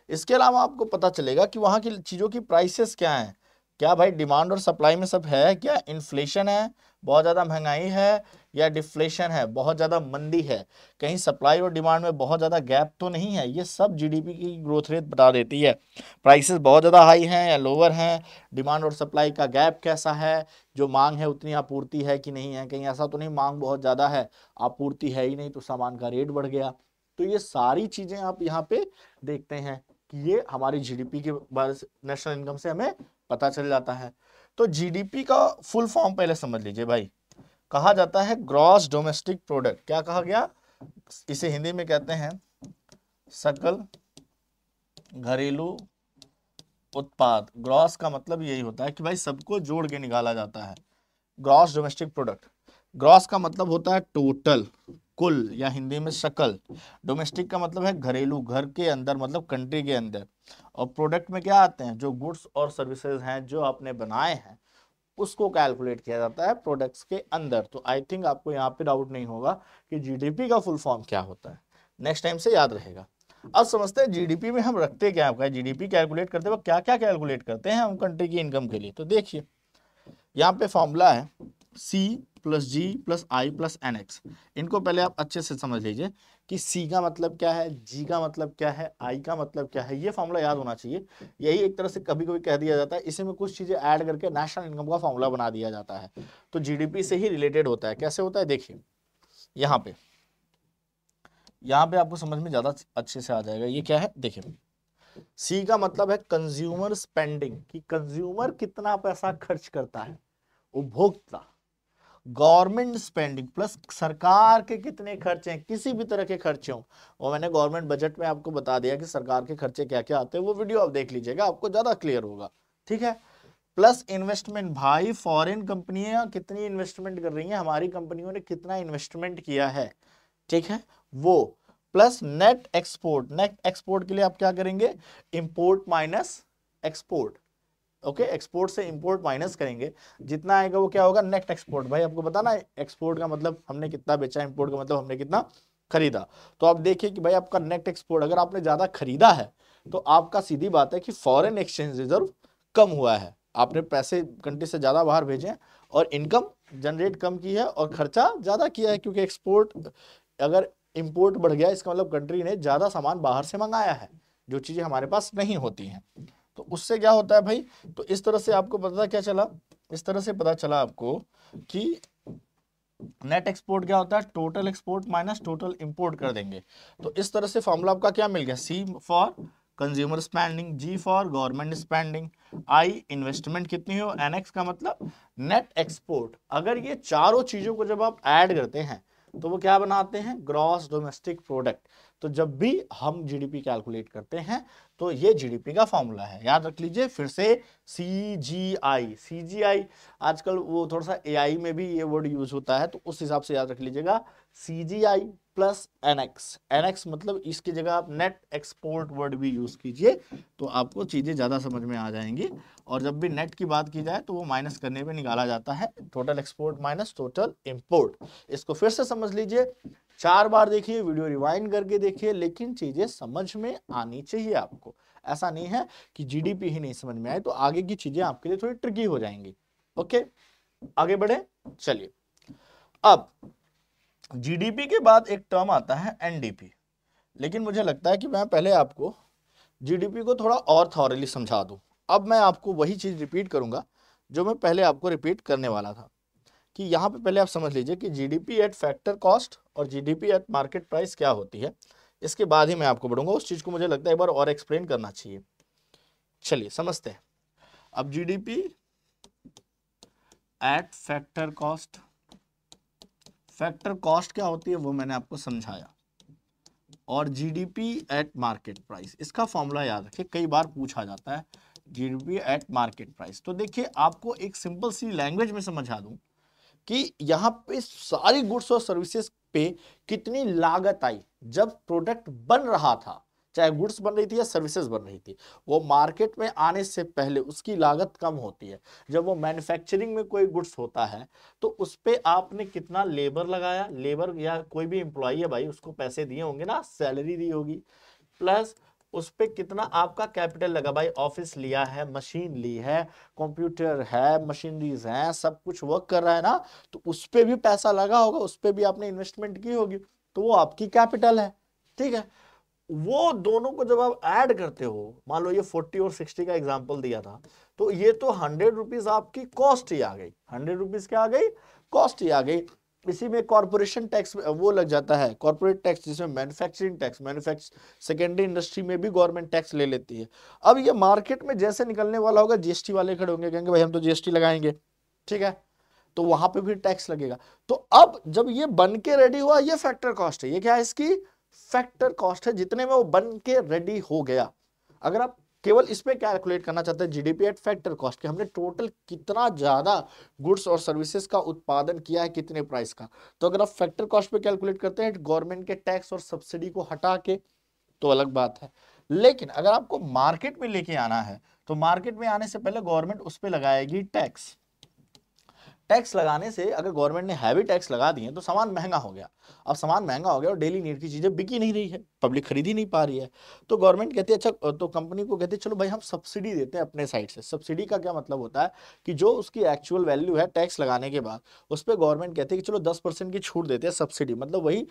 S1: इसके अलावा आपको पता चलेगा कि वहाँ की चीज़ों की प्राइसेस क्या हैं। क्या भाई डिमांड और सप्लाई में सब है, क्या इन्फ्लेशन है, बहुत ज़्यादा महंगाई है, या डिफ्लेशन है, बहुत ज़्यादा मंदी है, कहीं सप्लाई और डिमांड में बहुत ज़्यादा गैप तो नहीं है। ये सब जीडीपी की ग्रोथ रेट बता देती है। प्राइसेस बहुत ज़्यादा हाई हैं या लोअर हैं, डिमांड और सप्लाई का गैप कैसा है, जो मांग है उतनी आपूर्ति है कि नहीं है, कहीं ऐसा तो नहीं मांग बहुत ज़्यादा है आपूर्ति है ही नहीं तो सामान का रेट बढ़ गया। तो ये सारी चीज़ें आप यहाँ पे देखते हैं कि ये हमारी जीडीपी के बारे से, नेशनल इनकम से हमें पता चल जाता है। तो जीडीपी का फुल फॉर्म पहले समझ लीजिए भाई, कहा जाता है ग्रॉस डोमेस्टिक प्रोडक्ट। क्या कहा गया, इसे हिंदी में कहते हैं सकल घरेलू उत्पाद। ग्रॉस का मतलब यही होता है कि भाई सबको जोड़ के निकाला जाता है, ग्रॉस डोमेस्टिक प्रोडक्ट। ग्रॉस का मतलब होता है टोटल, कुल, या हिंदी में सकल। डोमेस्टिक का मतलब है घरेलू, घर के अंदर मतलब कंट्री के अंदर। और प्रोडक्ट में क्या आते हैं, जो गुड्स और सर्विसेज हैं जो आपने बनाए हैं उसको कैलकुलेट किया जाता है प्रोडक्ट्स के अंदर। तो आई थिंक आपको यहाँ पे डाउट नहीं होगा कि जीडीपी का फुल फॉर्म क्या होता है, नेक्स्ट टाइम से याद रहेगा। अब समझते हैं जीडीपी में हम रखते क्या है, जीडीपी कैलकुलेट करते वक्त क्या क्या कैलकुलेट करते हैं हम कंट्री की इनकम के लिए। तो देखिए यहाँ पे फॉर्मूला है C plus G plus I plus N x. इनको पहले आप अच्छे से समझ लीजिए कि C का मतलब क्या है, G का मतलब क्या है, I का मतलब क्या है। ये फॉर्मूला याद होना चाहिए। यही एक तरह से कभी कभी कह दिया जाता है, इसी में कुछ चीजें ऐड करके नेशनल इनकम का फॉर्मूला बना दिया जाता है। तो जीडीपी से ही रिलेटेड होता है। कैसे होता है देखिए, यहाँ पे आपको समझ में ज्यादा अच्छे से आ जाएगा। ये क्या है देखिए, C का मतलब है कंज्यूमर स्पेंडिंग, कि कंज्यूमर कितना पैसा खर्च करता है, उपभोक्ता। गवर्नमेंट स्पेंडिंग प्लस सरकार के कितने खर्चे हैं, किसी भी तरह के खर्चे हों। और मैंने गवर्नमेंट बजट में आपको बता दिया कि सरकार के खर्चे क्या क्या आते हैं, वो वीडियो आप देख लीजिएगा, आपको ज्यादा क्लियर होगा। ठीक है, प्लस इन्वेस्टमेंट, भाई फॉरेन कंपनियां कितनी इन्वेस्टमेंट कर रही हैं, हमारी कंपनियों ने कितना इन्वेस्टमेंट किया है, ठीक है वो। Plus net export, net export के लिए आप क्या करेंगे, import minus export. Okay, export से इंपोर्ट माइनस करेंगे, जितना आएगा वो क्या होगा, नेट एक्सपोर्ट। भाई आपको बताना है एक्सपोर्ट का मतलब हमने कितना बेचा, इंपोर्ट का मतलब हमने कितना खरीदा। तो आप देखिए कि भाई आपका नेट एक्सपोर्ट, अगर आपने ज्यादा खरीदा है तो आपका सीधी बात है कि फॉरेन एक्सचेंज रिजर्व कम हुआ है, आपने पैसे कंट्री से ज्यादा बाहर भेजे और इनकम जनरेट कम की है और खर्चा ज्यादा किया है। क्योंकि एक्सपोर्ट, अगर इंपोर्ट बढ़ गया इसका मतलब कंट्री ने ज्यादा सामान बाहर से मंगाया है, जो चीजें हमारे पास नहीं होती हैं। तो उससे क्या होता है भाई, तो इस तरह से आपको पता क्या चला, इस तरह से पता चला आपको कि नेट एक्सपोर्ट क्या होता है, total export minus total import कर देंगे। तो इस तरह से फॉर्मूला आपका क्या मिल गया, C for consumer spending, G for government spending, I investment कितनी हो, एनएक्स का मतलब नेट एक्सपोर्ट। अगर ये चारों चीजों को जब आप ऐड करते हैं तो वो क्या बनाते हैं, ग्रॉस डोमेस्टिक प्रोडक्ट। तो जब भी हम जीडीपी कैलकुलेट करते हैं तो ये जीडीपी का फॉर्मूला है, याद रख लीजिए फिर से। सीजीआई, सीजीआई आजकल वो थोड़ा सा एआई में भी ये वर्ड यूज होता है, तो उस हिसाब से याद रख लीजिएगा, सीजीआई प्लस एनएक्स। एनएक्स मतलब इसकी जगह आप नेट एक्सपोर्ट वर्ड भी यूज कीजिए तो आपको चीजें ज्यादा समझ में आ जाएंगी। और जब भी नेट की बात की जाए तो वो माइनस करने पे निकाला जाता है, total export minus total import. इसको फिर से समझ लीजिए, 4 बार देखिए, वीडियो रिवाइंड करके देखिए, लेकिन चीजें समझ में आनी चाहिए आपको। ऐसा नहीं है कि जीडीपी ही नहीं समझ में आए तो आगे की चीजें आपके लिए थोड़ी ट्रिकी हो जाएंगी। ओके, आगे बढ़े, चलिए। अब जीडीपी के बाद एक टर्म आता है एनडीपी, लेकिन मुझे लगता है कि मैं पहले आपको जीडीपी को थोड़ा और थॉरली समझा दूं। अब मैं आपको वही चीज रिपीट करूंगा जो मैं पहले आपको रिपीट करने वाला था, कि यहाँ पे पहले आप समझ लीजिए कि जीडीपी एट फैक्टर कॉस्ट और जीडीपी एट मार्केट प्राइस क्या होती है। इसके बाद ही मैं आपको बढ़ूंगा, उस चीज को मुझे लगता है एक बार और एक्सप्लेन करना चाहिए। चलिए समझते हैं। अब GDP at factor cost, factor cost क्या होती है वो मैंने आपको समझाया, और जीडीपी एट मार्केट प्राइस, इसका फॉर्मूला याद रखिए, कई बार पूछा जाता है जीडीपी एट मार्केट प्राइस। तो देखिए आपको एक सिंपल सी लैंग्वेज में समझा दूं कि यहाँ पे सारी गुड्स और सर्विसेज पे कितनी लागत आई जब प्रोडक्ट बन रहा था, चाहे गुड्स बन रही थी या सर्विसेज बन रही थी, वो मार्केट में आने से पहले उसकी लागत कम होती है। जब वो मैन्युफैक्चरिंग में कोई गुड्स होता है तो उस पे आपने कितना लेबर लगाया, लेबर या कोई भी एम्प्लॉई है भाई, उसको पैसे दिए होंगे ना, सैलरी दी होगी, प्लस उस पे कितना आपका कैपिटल लगा भाई, ऑफिस लिया है, मशीन ली है, कंप्यूटर है, मशीनरीज हैं, सब कुछ वर्क कर रहा है ना, तो उस पे भी पैसा लगा होगा, उस पे भी आपने इन्वेस्टमेंट की होगी, तो वो आपकी कैपिटल है। ठीक है, वो दोनों को जब आप ऐड करते हो, मान लो ये 40 और 60 का एग्जांपल दिया था, तो ये तो 100 रुपीज आपकी कॉस्ट ही आ गई, 100 रुपीज क्या आ गई, कॉस्ट ही आ गई। इसी में कॉर्पोरेशन टैक्स वो लग जाता है, कॉर्पोरेट टैक्स, जिसमें मैन्युफैक्चरिंग टैक्स, सेकेंडरी इंडस्ट्री में भी गवर्नमेंट टैक्स ले लेती है। अब ये मार्केट में जैसे निकलने वाला होगा, जीएसटी वाले खड़े होंगे, कहेंगे भाई हम तो जीएसटी लगाएंगे, ठीक है, तो वहां पे भी टैक्स लगेगा। तो अब जब ये बन के रेडी हुआ, ये फैक्टर कॉस्ट है, ये क्या है, इसकी फैक्टर कॉस्ट है, जितने में वो बन के रेडी हो गया। अगर आप केवल इस पे कैलकुलेट करना चाहते हैं जीडीपी एट फैक्टर कॉस्ट, कि हमने टोटल कितना ज्यादा गुड्स और सर्विसेज का उत्पादन किया है, कितने प्राइस का, तो अगर आप फैक्टर कॉस्ट पे कैलकुलेट करते हैं गवर्नमेंट के टैक्स और सब्सिडी को हटा के, तो अलग बात है। लेकिन अगर आपको मार्केट में लेके आना है तो मार्केट में आने से पहले गवर्नमेंट उस पर लगाएगी टैक्स। टैक्स लगाने से, अगर गवर्नमेंट ने हैवी टैक्स लगा दिए तो सामान महंगा हो गया। अब सामान महंगा हो गया और डेली नीड की चीजें बिकी नहीं रही है, पब्लिक खरीद ही नहीं पा रही है, तो गवर्नमेंट कहती है अच्छा, तो कंपनी को कहती है चलो भाई हम सब्सिडी देते हैं अपने साइड से। सब्सिडी का क्या मतलब होता है कि जो उसकी एक्चुअल वैल्यू है टैक्स लगाने के बाद, उस पर गवर्नमेंट कहती है कि चलो 10% की छूट देते हैं, सब्सिडी मतलब वही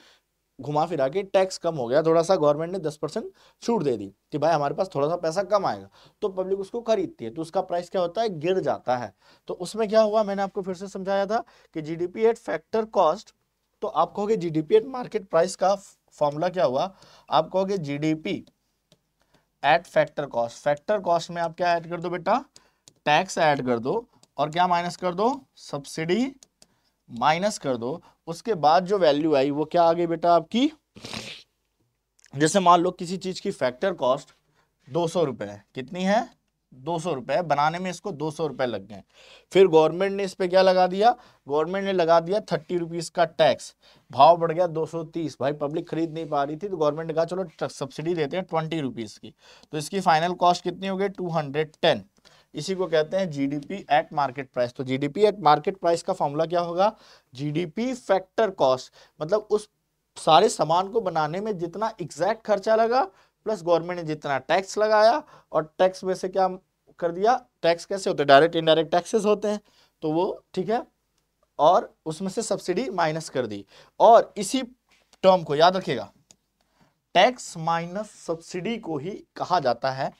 S1: घुमा फिरा के टैक्स कम हो गया थोड़ा सा, गवर्नमेंट ने 10% छूट दे दी कि भाई हमारे पास थोड़ा सा पैसा कम आएगा, तो पब्लिक उसको खरीदती है, तो उसका प्राइस क्या होता है, गिर जाता है। तो उसमें क्या हुआ, मैंने आपको फिर से समझाया था कि जीडीपी एट फैक्टर कॉस्ट, तो आप कहोगे जीडीपी एट मार्केट प्राइस का फॉर्मूला क्या हुआ, आप कहोगे GDP at factor cost. Factor cost में आप क्या ऐड कर दो बेटा, टैक्स ऐड कर दो, और क्या माइनस कर दो, सब्सिडी माइनस कर दो। उसके बाद जो वैल्यू आई वो क्या आ गई बेटा आपकी, जैसे मान लो किसी चीज की फैक्टर कॉस्ट 200 रुपए है, कितनी है, 200 रुपए, बनाने में इसको 200 रुपए लग गए, फिर गवर्नमेंट ने इस पे क्या लगा दिया, गवर्नमेंट ने लगा दिया 30 रुपीज का टैक्स, भाव बढ़ गया 230, भाई पब्लिक खरीद नहीं पा रही थी, तो गवर्नमेंट ने कहा चलो सब्सिडी देते हैं 20 रुपीज की, तो इसकी फाइनल कॉस्ट कितनी हो गई, 210। इसी को कहते हैं जीडीपी एट मार्केट प्राइस। तो जीडीपी एट मार्केट प्राइस का फॉर्मूला क्या होगा, जीडीपी फैक्टर कॉस्ट, मतलब उस सारे सामान को बनाने में जितना एग्जैक्ट खर्चा लगा प्लस गवर्नमेंट ने जितना टैक्स लगाया, और टैक्स में से क्या कर दिया, टैक्स कैसे होते हैं, डायरेक्ट इनडायरेक्ट टैक्सेस होते हैं, तो वो ठीक है, और उसमें से सब्सिडी माइनस कर दी। और इसी टर्म को याद रखिएगा, टैक्स माइनस सब्सिडी को ही कहा जाता है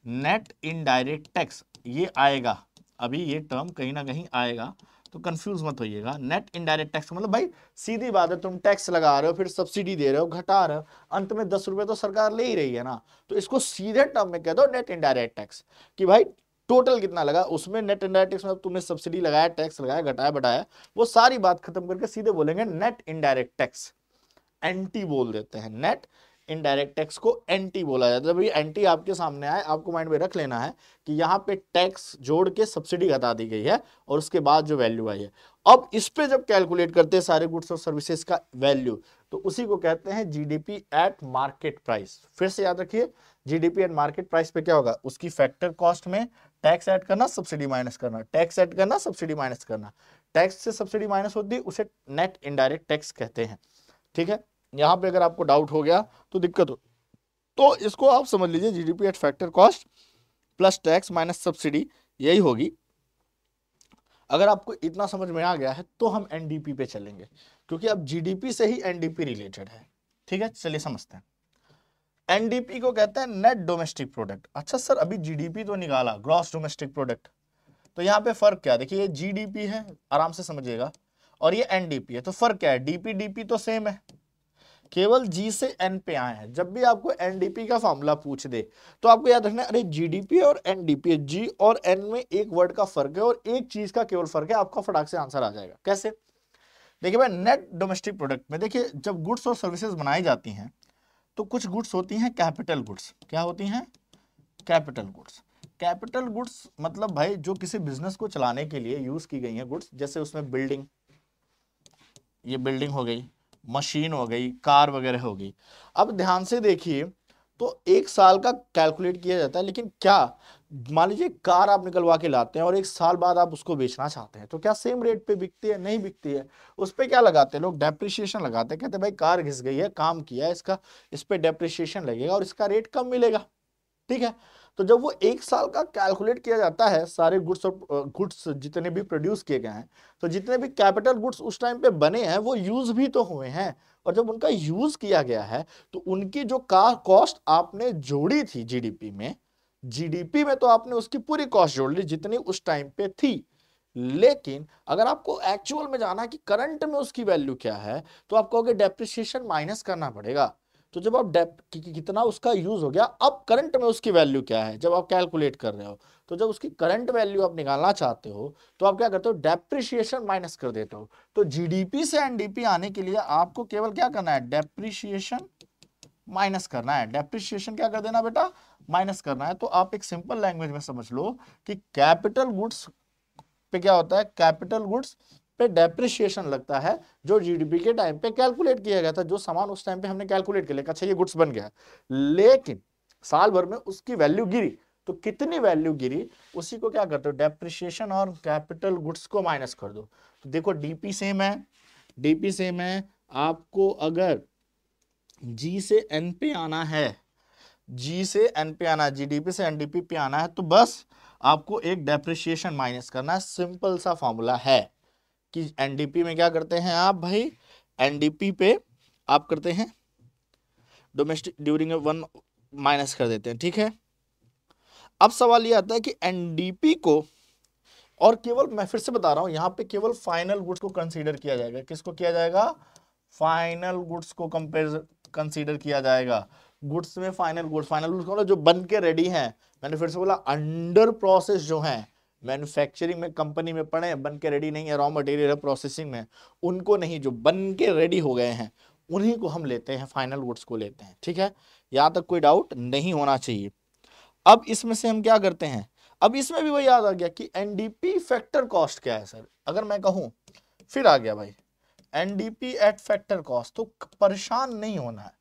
S1: नेट इनडायरेक्ट टैक्स। ये आएगा, अभी ये टर्म कहीं ना कहीं आएगा, तो कंफ्यूज मत होइएगा। नेट इनडायरेक्ट टैक्स मतलब भाई सीधी बात है, तुम टैक्स लगा रहे हो, फिर सब्सिडी दे रहे हो, घटा रहे हो, अंत में 10 रुपए तो सरकार ले ही रही है ना। तो इसको सीधे टर्म में कह दो नेट इनडायरेक्ट टैक्स, कि भाई टोटल कितना लगा, उसमें नेट इनडायरेक्ट टैक्स मतलब तुमने सब्सिडी लगाया, टैक्स लगाया, घटाया बढ़ाया, वो सारी बात खत्म करके सीधे बोलेंगे नेट इनडायरेक्ट टैक्स। एंटी बोल देते हैं, नेट इनडायरेक्ट टैक्स को एंटी बोला जाता है। भाई एंटी आपके सामने आए, आपको माइंड में रख लेना है कि यहाँ पे टैक्स जोड़ के सब्सिडी घटा दी गई है और उसके बाद जो वैल्यू आई है। अब इस पे जब कैलकुलेट करते हैं सारे गुड्स और सर्विसेज का वैल्यू, तो उसी को कहते हैं जीडीपी एट मार्केट प्राइस। फिर से याद रखिए, जीडीपी एट मार्केट प्राइस पे क्या होगा, उसकी फैक्टर कॉस्ट में टैक्स ऐड करना, सब्सिडी माइनस करना, टैक्स ऐड करना, सब्सिडी माइनस करना, टैक्स से सब्सिडी माइनस होती है, उसे नेट इनडायरेक्ट टैक्स कहते हैं। ठीक है, यहां पे अगर आपको डाउट हो गया तो दिक्कत हो, तो इसको आप समझ लीजिए GDP at factor cost plus tax minus subsidy, यही होगी। अगर आपको इतना समझ में आ गया है तो हम एनडीपी पे चलेंगे, क्योंकि अब जीडीपी से ही एनडीपी रिलेटेड है। ठीक है, चलिए समझते हैं। एनडीपी को कहते हैं नेट डोमेस्टिक प्रोडक्ट। अच्छा सर, अभी जीडीपी तो निकाला, ग्रॉस डोमेस्टिक प्रोडक्ट, तो यहाँ पे फर्क क्या है, देखिए ये जीडीपी है, आराम से समझिएगा, और ये एनडीपी है, तो फर्क क्या है, डीपी डीपी तो सेम है, केवल जी से एन पे आए हैं। जब भी आपको एनडीपी का फॉर्मूला पूछ दे तो आपको याद रखना है, अरे जीडीपी और एनडीपी, जी और एन में एक वर्ड का फर्क है और एक चीज का केवल फर्क है, आपका फटाक से आंसर आ जाएगा। कैसे, देखिए भाई नेट डोमेस्टिक प्रोडक्ट में देखिए, जब गुड्स और सर्विसेज बनाई जाती हैं तो कुछ गुड्स होती हैं कैपिटल गुड्स। क्या होती हैं, कैपिटल गुड्स। कैपिटल गुड्स मतलब भाई जो किसी बिजनेस को चलाने के लिए यूज की गई हैं गुड्स, जैसे उसमें बिल्डिंग, ये बिल्डिंग हो गई, मशीन हो गई, कार वगैरह हो गई। अब ध्यान से देखिए, तो एक साल का कैलकुलेट किया जाता है, लेकिन क्या मान लीजिए कार आप निकलवा के लाते हैं और एक साल बाद आप उसको बेचना चाहते हैं, तो क्या सेम रेट पे बिकती है, नहीं बिकती है। उस पर क्या लगाते हैं लोग, डेप्रिसिएशन लगाते हैं, कहते हैं भाई कार घिस गई है, काम किया है, इसका इस पे डेप्रिसिएशन लगेगा और इसका रेट कम मिलेगा। ठीक है, तो जब वो एक साल का कैलकुलेट किया जाता है, सारे गुड्स और गुड्स जितने भी प्रोड्यूस किए गए हैं, तो जितने भी कैपिटल गुड्स उस टाइम पे बने हैं वो यूज भी तो हुए हैं, और जब उनका यूज किया गया है तो उनकी जो कॉस्ट आपने जोड़ी थी जीडीपी में, जीडीपी में तो आपने उसकी पूरी कॉस्ट जोड़ ली जितनी उस टाइम पे थी। लेकिन अगर आपको एक्चुअल में जाना कि करंट में उसकी वैल्यू क्या है, तो आप कहोगे डेप्रिसिएशन माइनस करना पड़ेगा। तो जब आप कितना उसका यूज हो गया, अब करंट में उसकी वैल्यू क्या है, जब आप कैलकुलेट कर रहे हो, तो जब उसकी करंट वैल्यू आप निकालना चाहते हो तो आप क्या करते हो, डेप्रिसिएशन माइनस कर देते हो। तो जीडीपी से एनडीपी आने के लिए आपको केवल क्या करना है, डेप्रिसिएशन माइनस करना है। डेप्रिसिएशन क्या कर देना बेटा, माइनस करना है। तो आप एक सिंपल लैंग्वेज में समझ लो कि कैपिटल गुड्स पे क्या होता है, कैपिटल गुड्स पे डेप्रिसिएशन लगता है, जो जीडीपी के टाइम पे कैलकुलेट किया गया था, जो सामान उस टाइम पे हमने कैलकुलेट किया, अच्छा ये गुड्स बन गया, लेकिन साल भर में उसकी वैल्यू गिरी, तो कितनी वैल्यू गिरी उसी को क्या करते हो, डेप्रिसिएशन और कैपिटल गुड्स को माइनस कर दो। तो देखो डीपी सेम है, डीपी सेम है, आपको अगर जी से एन पे आना है, जी से एन पे आना है, जीडीपी से एनडीपी पे आना है, तो बस आपको एक डेप्रिसिएशन माइनस करना है। सिंपल सा फॉर्मूला है कि एनडीपी में क्या करते हैं आप भाई, एनडीपी पे आप करते हैं डोमेस्टिक ड्यूरिंग वन माइनस कर देते हैं। ठीक है, अब सवाल ये आता है कि एनडीपी को, और केवल मैं फिर से बता रहा हूं, यहां पे केवल फाइनल गुड्स को कंसीडर किया जाएगा। किसको किया जाएगा, फाइनल गुड्स को कंसीडर किया जाएगा। गुड्स में फाइनल गुड्स, फाइनल गुड्स जो बन के रेडी हैं, मैंने फिर से बोला अंडर प्रोसेस जो हैं, मैन्युफैक्चरिंग में कंपनी में पड़े बन के रेडी नहीं है, रॉ मटेरियल प्रोसेसिंग में, उनको नहीं, जो बन के रेडी हो गए हैं उन्हीं को हम लेते हैं, फाइनल गुड्स को लेते हैं। ठीक है, यहां तक कोई डाउट नहीं होना चाहिए। अब इसमें से हम क्या करते हैं, अब इसमें भी वही याद आ गया कि एनडीपी फैक्टर कॉस्ट क्या है सर, अगर मैं कहूं, फिर आ गया भाई एनडीपी एट फैक्टर कॉस्ट, तो परेशान नहीं होना है,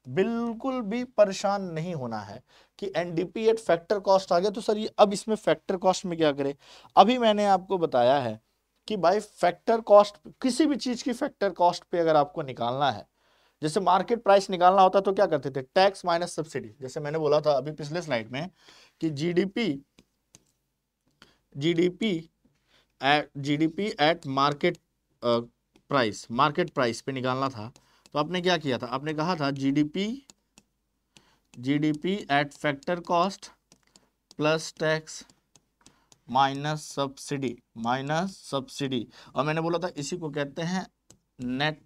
S1: बिल्कुल भी परेशान नहीं होना है कि एनडीपी एट फैक्टर कॉस्ट आ गया तो सर ये अब इसमें फैक्टर कॉस्ट में क्या करें। अभी मैंने आपको बताया है कि भाई फैक्टर कॉस्ट, किसी भी चीज की फैक्टर कॉस्ट पे अगर आपको निकालना है, जैसे मार्केट प्राइस निकालना होता तो क्या करते थे, टैक्स माइनस सब्सिडी। जैसे मैंने बोला था अभी पिछले स्लाइड में कि GDP at market price, market price पे निकालना था, तो आपने क्या किया था, आपने कहा था GDP at factor cost plus tax minus subsidy, minus subsidy, और मैंने बोला था इसी को कहते हैं net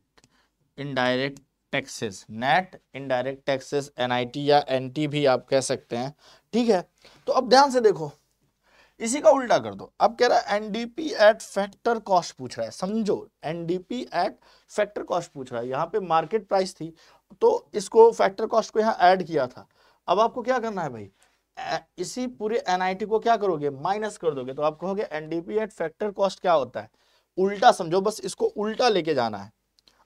S1: indirect taxes, net indirect taxes, NIT या एनटी भी आप कह सकते हैं। ठीक है, तो अब ध्यान से देखो, इसी का उल्टा कर दो। अब कह रहा है एनडीपी एट फैक्टर कॉस्ट पूछ रहा है, समझो एनडीपी एट फैक्टर कॉस्ट पूछ रहा है। यहाँ पे मार्केट प्राइस थी तो इसको फैक्टर कॉस्ट को यहाँ ऐड किया था। अब आपको क्या करना है भाई, इसी पूरे एनआईटी को क्या करोगे, माइनस कर दोगे, तो आप कहोगे एनडीपी एट फैक्टर कॉस्ट क्या होता है, उल्टा समझो, बस इसको उल्टा लेके जाना है।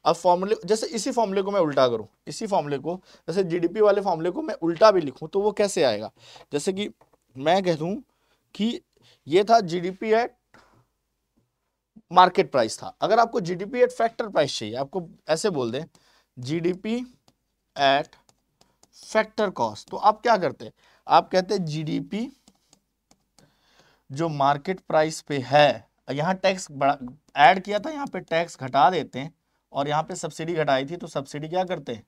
S1: अब फॉर्मूले, जैसे इसी फॉर्मूले को मैं उल्टा करूं, इसी फॉर्मूले को, जैसे जीडीपी वाले फॉर्मूले को मैं उल्टा भी लिखूं तो वो कैसे आएगा, जैसे कि मैं कह दूं कि ये था जीडीपी एट मार्केट प्राइस था। अगर आपको जीडीपी एट फैक्टर प्राइस चाहिए, आपको ऐसे बोल दें जीडीपी एट फैक्टर कॉस्ट, तो आप क्या करते, आप कहते जीडीपी जो मार्केट प्राइस पे है, यहां टैक्स ऐड किया था, यहां पे टैक्स घटा देते हैं, और यहां पे सब्सिडी घटाई थी तो सब्सिडी क्या करते हैं,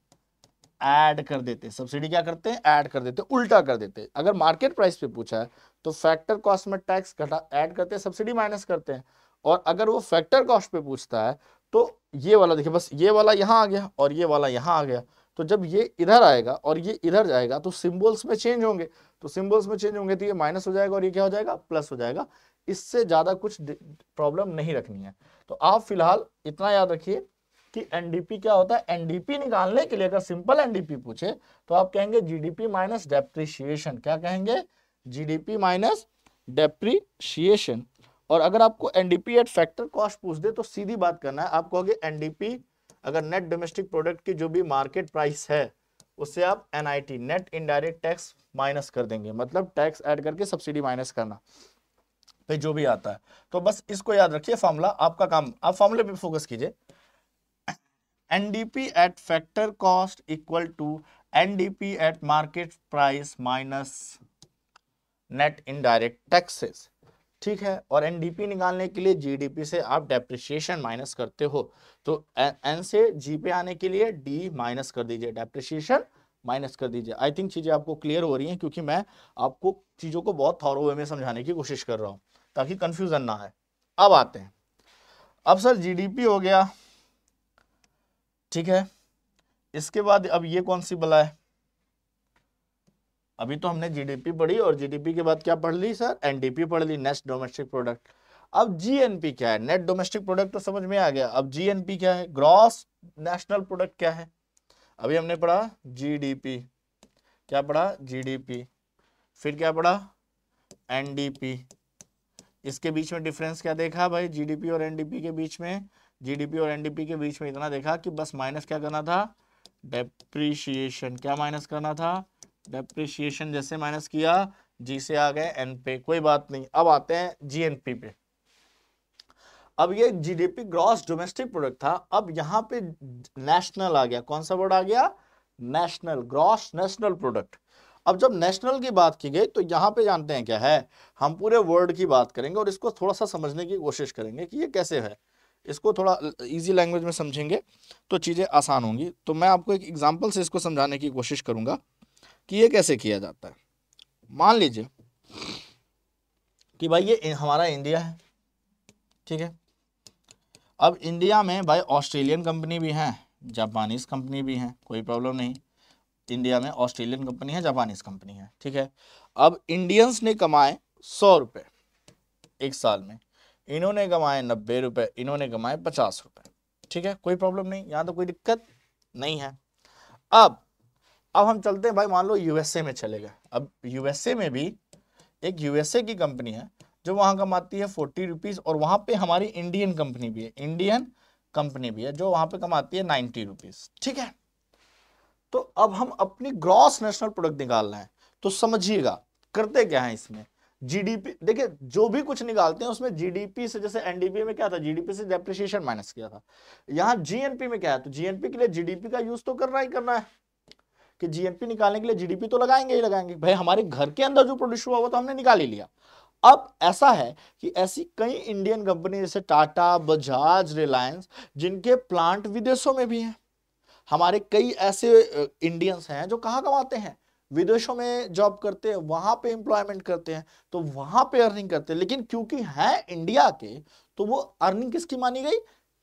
S1: ऐड कर देते, सब्सिडी क्या करते हैं, ऐड कर देते, उल्टा कर देते। अगर मार्केट प्राइस पे पूछा है तो फैक्टर कॉस्ट में टैक्स घटा ऐड करते हैं, सब्सिडी माइनस करते हैं। और अगर वो फैक्टर कॉस्ट पे पूछता है तो ये वाला देखिए, बस ये वाला यहां आ गया और ये वाला यहां आ गया, तो जब ये इधर आएगा और ये इधर जाएगा तो सिंबल्स में चेंज होंगे, तो सिंबल्स में चेंज होंगे तो ये माइनस हो जाएगा और ये क्या हो जाएगा, प्लस हो जाएगा। इससे ज्यादा कुछ प्रॉब्लम नहीं रखनी है। तो आप फिलहाल इतना याद रखिए कि एनडीपी क्या होता है। एनडीपी निकालने के लिए अगर सिंपल एनडीपी पूछे तो आप कहेंगे जीडीपी माइनस डेप्रिशिएशन, क्या कहेंगे, जीडीपी माइनस डेप्रिशिएशन। और अगर आपको एनडीपी एट फैक्टर कॉस्ट पूछ दे तो सीधी बात करना है, आप कहोगे एनडीपी अगर नेट डोमेस्टिक प्रोडक्ट की जो भी मार्केट प्राइस है उससे आप NIT net indirect tax minus कर देंगे, मतलब टैक्स ऐड करके सब्सिडी माइनस करना, भाई जो भी आता है। तो बस इसको याद रखिए, फॉर्मूला आपका काम, आप फॉर्मूले पे फोकस कीजिए। NDP at factor cost equal to NDP at market price minus net indirect taxes, ठीक है। और एनडीपी निकालने के लिए जीडीपी से आप डेप्रिसिएशन माइनस करते हो, तो एन से जी पे आने के लिए डी माइनस कर दीजिए, डेप्रिसिएशन माइनस कर दीजिए। आई थिंक चीजें आपको क्लियर हो रही हैं, क्योंकि मैं आपको चीजों को बहुत थॉरो वे में समझाने की कोशिश कर रहा हूं ताकि कंफ्यूजन ना है। अब आते हैं, अब सर जीडीपी हो गया, ठीक है, इसके बाद अब ये कौन सी बला है, अभी तो हमने जीडीपी पढ़ी और जीडीपी के बाद क्या पढ़ ली सर, एनडीपी पढ़ ली, नेट डोमेस्टिक प्रोडक्ट। अब जीएनपी क्या है, नेट डोमेस्टिक प्रोडक्ट तो समझ में आ गया, अब जीएनपी क्या है, ग्रॉस नेशनल प्रोडक्ट क्या है। अभी हमने पढ़ा जीडीपी, क्या पढ़ा, जीडीपी, फिर क्या पढ़ा, एनडीपी। इसके बीच में डिफरेंस क्या देखा भाई, जीडीपी और एनडीपी के बीच में, जीडीपी और एनडीपी के बीच में इतना देखा कि बस माइनस क्या करना था, डेप्रिशिएशन, क्या माइनस करना था, डेप्रिशिएशन। जैसे माइनस किया जी से आ गए एन पे, कोई बात नहीं। अब आते हैं जीएनपी पे। अब ये जीडीपी ग्रॉस डोमेस्टिक प्रोडक्ट था, अब यहाँ पे नेशनल आ गया, कौन सा वर्ड आ गया, नेशनल, ग्रॉस नेशनल प्रोडक्ट। अब जब नेशनल की बात की गई तो यहाँ पे जानते हैं क्या है, हम पूरे वर्ड की बात करेंगे और इसको थोड़ा सा समझने की कोशिश करेंगे कि ये कैसे है, इसको थोड़ा इजी लैंग्वेज में समझेंगे तो चीज़ें आसान होंगी। तो मैं आपको एक एग्जांपल से इसको समझाने की कोशिश करूंगा कि ये कैसे किया जाता है। मान लीजिए कि भाई ये हमारा इंडिया है, ठीक है। अब इंडिया में भाई ऑस्ट्रेलियन कंपनी भी है, जापानीज कंपनी भी है, कोई प्रॉब्लम नहीं, इंडिया में ऑस्ट्रेलियन कंपनी है, जापानीज कंपनी है, ठीक है। अब इंडियंस ने कमाए 100 रुपये एक साल में, इन्होंने कमाए 90 रुपये, इन्होंने कमाए 50 रुपये, ठीक है, कोई प्रॉब्लम नहीं, यहाँ तो कोई दिक्कत नहीं है। अब हम चलते हैं भाई, मान लो यूएसए में चले गए। अब यूएसए में भी एक यूएसए की कंपनी है जो वहां कमाती है 40 रुपीज, और वहां पे हमारी इंडियन कंपनी भी है, इंडियन कंपनी भी है जो वहां पे कमाती है 90 रुपीज, ठीक है। तो अब हम अपनी ग्रॉस नेशनल प्रोडक्ट निकालना है, तो समझिएगा करते क्या है इसमें, जीडीपी, देखिए जो भी कुछ निकालते हैं उसमें जीडीपी से, जैसे एनडीपी में क्या था, जीडीपी से डेप्रिसिएशन माइनस किया था। यहाँ जीएनपी में क्या है, तो जीएनपी के लिए जीडीपी का यूज तो करना ही करना है, कि जीएनपी निकालने के लिए जीडीपी तो लगाएंगे ही लगाएंगे भाई, हमारे घर के अंदर जो प्रोड्यूस हुआ वो तो हमने निकाल ही लिया। अब ऐसा है कि ऐसी कई इंडियन कंपनी जैसे टाटा, बजाज, रिलायंस, जिनके प्लांट विदेशों में भी हैं। हमारे कई ऐसे इंडियंस हैं जो कहाँ कमाते हैं, विदेशों में जॉब करते हैं, वहां पे एम्प्लॉयमेंट करते हैं, तो वहां पे अर्निंग करते हैं, लेकिन क्योंकि है इंडिया के तो वो अर्निंग किसकी मानी गई,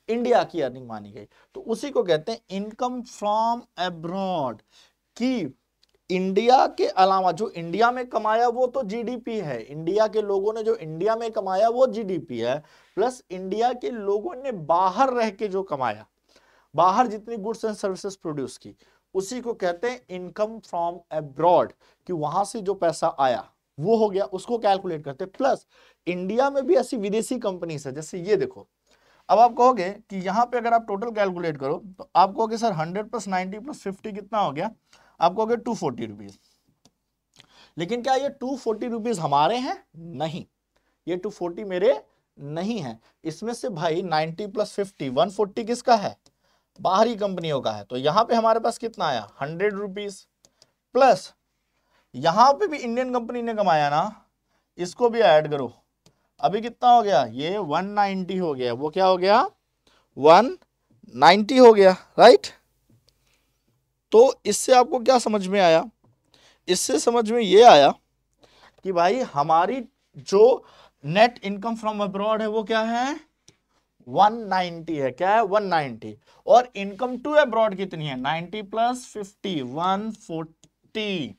S1: इंडिया की अर्निंग मानी गई। तो उसी को कहते हैं इनकम फ्रॉम अब्रॉड, कि इंडिया के अलावा जो इंडिया में कमाया वो तो जीडीपी है, इंडिया के लोगों ने जो इंडिया में कमाया वो जीडीपी है, प्लस इंडिया के लोगों ने बाहर रह के जो कमाया, बाहर जितनी गुड्स एंड सर्विसेज प्रोड्यूस की, उसी को कहते हैं इनकम फ्रॉम अब्रॉड, कि वहां से जो पैसा आया वो हो गया, उसको कैलकुलेट करते हैं। प्लस इंडिया में भी ऐसी विदेशी कंपनीज है, जैसे ये देखो, अब आप कहोगे कि यहाँ पे अगर आप टोटल कैलकुलेट करो तो आप कहोगे सर 100 + 90 + 50 कितना हो गया, आप कहोगे 240 रुपीज। लेकिन क्या ये 240 रुपीज हमारे हैं, नहीं, ये 240 मेरे नहीं है, इसमें से भाई 90 + 50 140 किसका है, बाहरी कंपनियों का है। तो यहां पे हमारे पास कितना आया 100 रुपीज, प्लस यहां पे भी इंडियन कंपनी ने कमाया ना, इसको भी ऐड करो, अभी कितना हो गया, ये 190 हो गया, वो क्या हो गया 190 हो गया, राइट। तो इससे आपको क्या समझ में आया, इससे समझ में ये आया कि भाई हमारी जो नेट इनकम फ्रॉम अब्रॉड है वो क्या है 190 है, क्या है 190, और इनकम टू अब्रॉड कितनी है 90 + 50 140,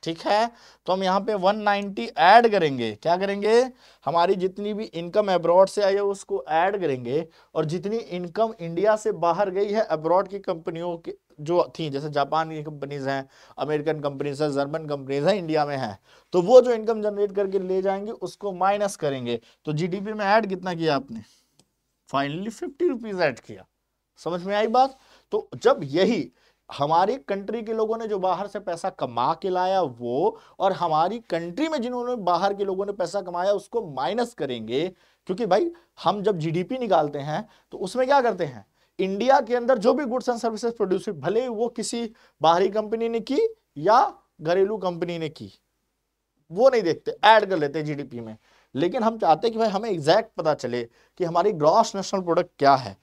S1: ठीक है। तो हम यहाँ पे 190 ऐड करेंगे, क्या करेंगे, हमारी जितनी भी इनकम अब्रॉड से आई है उसको ऐड करेंगे, और जितनी इनकम इंडिया से बाहर गई है अब्रॉड की कंपनियों की जो थी, जैसे जापान की कंपनीज हैं, अमेरिकन कंपनीज है, जर्मन कंपनीज है, इंडिया में है, तो वो जो इनकम जनरेट करके ले जाएंगे उसको माइनस करेंगे। तो जीडीपी में ऐड कितना किया आपने, फाइनली 50 रुपीज ऐड किया, समझ में आई बात। तो जब यही हमारी कंट्री के लोगों ने जो बाहर से पैसा कमा के लाया वो, और हमारी कंट्री में जिन्होंने बाहर के लोगों ने पैसा कमाया उसको माइनस करेंगे, क्योंकि भाई हम जब जीडीपी निकालते हैं तो उसमें क्या करते हैं, इंडिया के अंदर जो भी गुड्स एंड सर्विसेज प्रोड्यूस हुई, भले वो किसी बाहरी कंपनी ने की या घरेलू कंपनी ने की, वो नहीं देखते, ऐड कर लेते जीडीपी में। लेकिन हम चाहते हैं कि भाई हमें एग्जैक्ट पता चले कि हमारी ग्रॉस नेशनल प्रोडक्ट क्या है,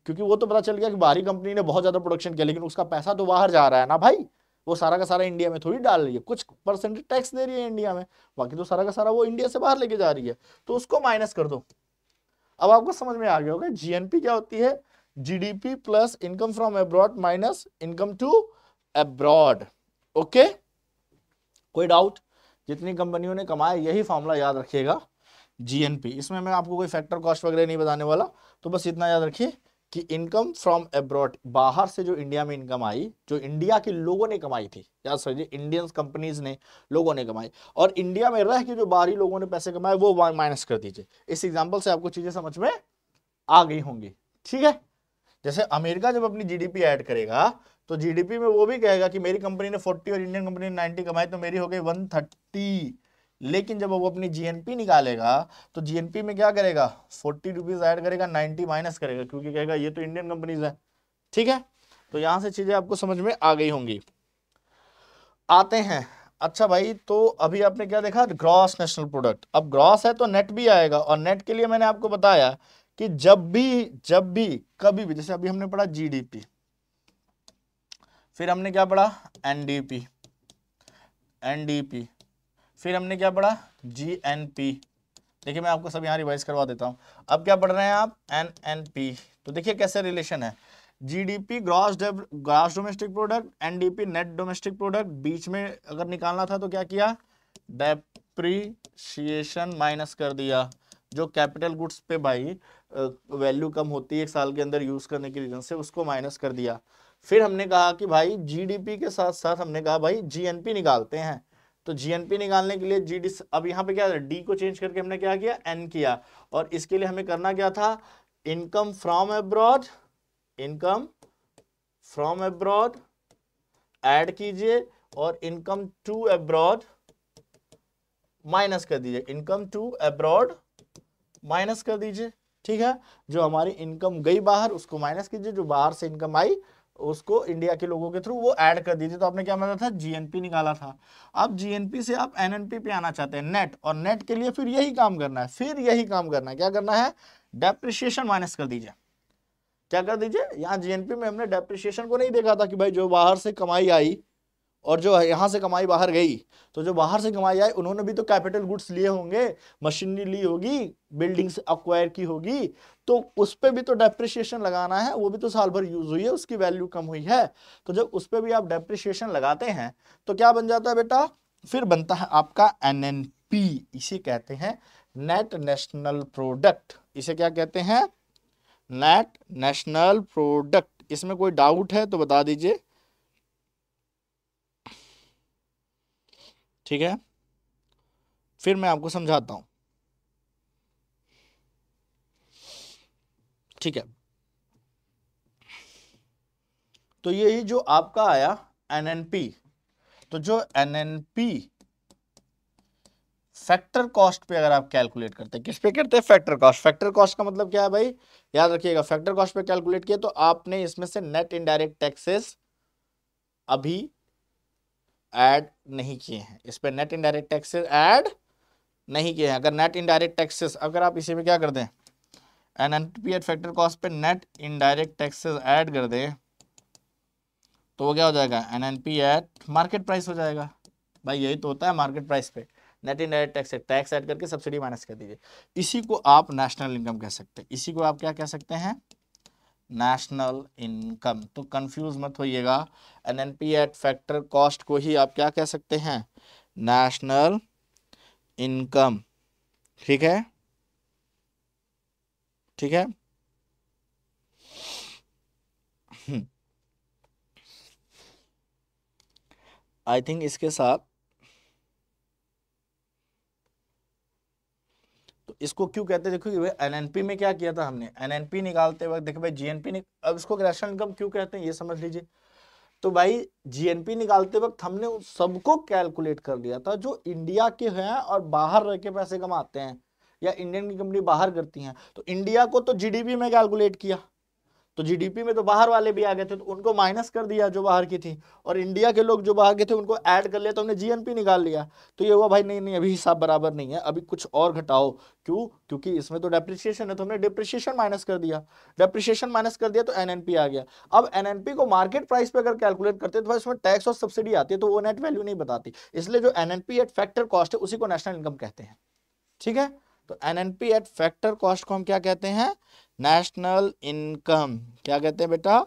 S1: क्योंकि वो तो पता चल गया कि बाहरी कंपनी ने बहुत ज्यादा प्रोडक्शन किया, लेकिन उसका पैसा तो बाहर जा रहा है ना भाई, वो सारा का सारा इंडिया में थोड़ी डाल रही है, कुछ परसेंटेज टैक्स दे रही है इंडिया में, बाकी तो सारा का सारा वो इंडिया से बाहर लेके जा रही है, तो उसको माइनस कर दो। अब आपको समझ में आ गया होगा जीएनपी क्या होती है, GDP plus income from abroad minus income to abroad. Okay, कोई डाउट, जितनी कंपनियों ने कमाया यही फॉर्मूला याद रखिएगा जीएनपी, इसमें मैं आपको कोई फैक्टर कॉस्ट वगैरह नहीं बताने वाला, तो बस इतना याद रखिए कि इनकम फ्रॉम अब्रॉड, बाहर से जो इंडिया में इनकम आई, जो इंडिया के लोगों ने कमाई थी, याद समझिए इंडियन कंपनीज ने, लोगों ने कमाई, और इंडिया में रह के जो बाहरी लोगों ने पैसे कमाए वो माइनस कर दीजिए। इस एग्जांपल से आपको चीजें समझ में आ गई होंगी, ठीक है। जैसे अमेरिका जब अपनी जीडीपी ऐड करेगा तो जीडीपी में वो भी कहेगा कि मेरी कंपनी ने 40 और इंडियन कंपनी ने 90 कमाई, तो मेरी हो गई 130, लेकिन जब वो अपनी जीएनपी निकालेगा तो जीएनपी में क्या करेगा 40 रुपीज ऐड करेगा, 90 माइनस करेगा, क्योंकि कहेगा ये तो इंडियन कंपनीज है, ठीक है। तो यहां से चीजें आपको समझ में आ गई होंगी। आते हैं, अच्छा भाई, तो अभी आपने क्या देखा ग्रॉस नेशनल प्रोडक्ट, अब ग्रॉस है तो नेट भी आएगा, और नेट के लिए मैंने आपको बताया कि जब भी कभी भी, जैसे अभी हमने पढ़ा जीडीपी, फिर हमने क्या पढ़ा एनडीपी, फिर हमने क्या पढ़ा जीएनपी, देखिए मैं आपको सब यहाँ रिवाइज करवा देता हूँ। अब क्या पढ़ रहे हैं आप एनएनपी, तो देखिए कैसे रिलेशन है, GDP gross domestic product, NDP net domestic product, बीच में अगर निकालना था तो क्या किया डेप्रिसिएशन माइनस कर दिया, जो कैपिटल गुड्स पे भाई वैल्यू कम होती है एक साल के अंदर यूज करने के रीजन से, उसको माइनस कर दिया। फिर हमने कहा कि भाई जीडीपी के साथ साथ हमने कहा भाई जीएनपी निकालते हैं, तो जीएनपी निकालने के लिए जीडी, अब यहाँ पे क्या डी को चेंज करके हमने क्या किया एन किया, और इसके लिए हमें करना क्या था income from abroad, income from abroad add कीजिए, और इनकम टू अब्रॉड माइनस कर दीजिए, इनकम टू अब्रॉड माइनस कर दीजिए, ठीक है। जो हमारी इनकम गई बाहर उसको माइनस कीजिए, जो बाहर से इनकम आई उसको इंडिया के लोगों के थ्रू वो ऐड कर दीजिए। तो आपने क्या माना था जीएनपी निकाला था, अब जीएनपी से आप एनएनपी पे आना चाहते हैं नेट, और नेट के लिए फिर यही काम करना है, क्या करना है डेप्रिसिएशन माइनस कर दीजिए, क्या कर दीजिए, यहाँ जीएनपी में हमने डेप्रिसिएशन को नहीं देखा था कि भाई जो बाहर से कमाई आई और जो यहाँ से कमाई बाहर गई, तो जो बाहर से कमाई आई उन्होंने भी तो कैपिटल गुड्स लिए होंगे, मशीनरी ली होगी, बिल्डिंग्स अक्वायर की होगी, तो उस पर भी तो डेप्रिसिएशन लगाना है, वो भी तो साल भर यूज हुई है, उसकी वैल्यू कम हुई है। तो जब उस पर भी आप डेप्रिसिएशन लगाते हैं तो क्या बन जाता है बेटा, फिर बनता है आपका एनएनपी। इसे कहते हैं नेट नेशनल प्रोडक्ट। इसे क्या कहते हैं, नेट नेशनल प्रोडक्ट। इसमें कोई डाउट है तो बता दीजिए, ठीक है, फिर मैं आपको समझाता हूं, ठीक है। तो यही जो आपका आया एनएनपी, तो जो एनएनपी फैक्टर कॉस्ट पे अगर आप कैलकुलेट करते हैं, किस पे करते हैं, फैक्टर कॉस्ट। फैक्टर कॉस्ट का मतलब क्या है भाई, याद रखिएगा, फैक्टर कॉस्ट पे कैलकुलेट किया तो आपने इसमें से नेट इनडायरेक्ट टैक्सेस अभी ऐड नहीं किए हैं, इस पे नेट इनडायरेक्ट टैक्सेस ऐड नहीं किए हैं। अगर नेट इनडायरेक्ट टैक्सेस, अगर आप इसी में क्या कर दें, एनएनपी एट फैक्टर कॉस्ट पे नेट इनडायरेक्ट टैक्सेस ऐड कर दें, तो वो क्या हो जाएगा, एनएनपी एट मार्केट प्राइस हो जाएगा। भाई यही तो होता है मार्केट प्राइस पे, नेट इनडायरेक्ट टैक्स ऐड करके सब्सिडी माइनस कर दीजिए। इसी को आप नेशनल इनकम कह सकते हैं, इसी को आप क्या कह सकते हैं, नेशनल इनकम। तो कंफ्यूज मत होइएगा, एनएनपी एट फैक्टर कॉस्ट को ही आप क्या कह सकते हैं, नेशनल इनकम। ठीक है, ठीक है। आई थिंक इसके साथ, तो इसको क्यों कहते हैं, देखो एनएनपी में क्या किया था हमने, एनएनपी निकालते वक्त देखो भाई जीएनपी अब इसको नेशनल इनकम क्यों कहते हैं ये समझ लीजिए। तो भाई जीएनपी निकालते वक्त हमने उस सबको कैलकुलेट कर लिया था जो इंडिया के हैं और बाहर रह के पैसे कमाते हैं, या इंडियन की कंपनी बाहर करती हैं, तो इंडिया को तो जीडीपी में कैलकुलेट किया, तो जीडीपी में तो बाहर वाले भी आ गए थे, तो उनको माइनस कर दिया जो बाहर की थी, और इंडिया के लोग जो बाहर के थे उनको ऐड कर लिया, तो हमने जीएनपी निकाल लिया। तो ये हुआ भाई नहीं नहीं अभी हिसाब बराबर नहीं है, अभी कुछ और घटाओ। क्यों, क्योंकि इसमें तो डेप्रिसिएशन है, तो हमने डिप्रिसिएशन माइनस कर दिया, डेप्रिसिएशन माइनस कर दिया तो एनएनपी आ गया। अब एनएनपी को मार्केट प्राइस पे अगर कैलकुलेट करते तो भाई उसमें टैक्स और सब्सिडी आती है, तो वो नेट वैल्यू नहीं बताती, इसलिए जो एनएनपी एट फैक्टर कॉस्ट है उसी को नेशनल इनकम कहते हैं। ठीक है, तो एनएनपी एट फैक्टर कॉस्ट को हम क्या कहते हैं, नेशनल इनकम। क्या कहते हैं बेटा,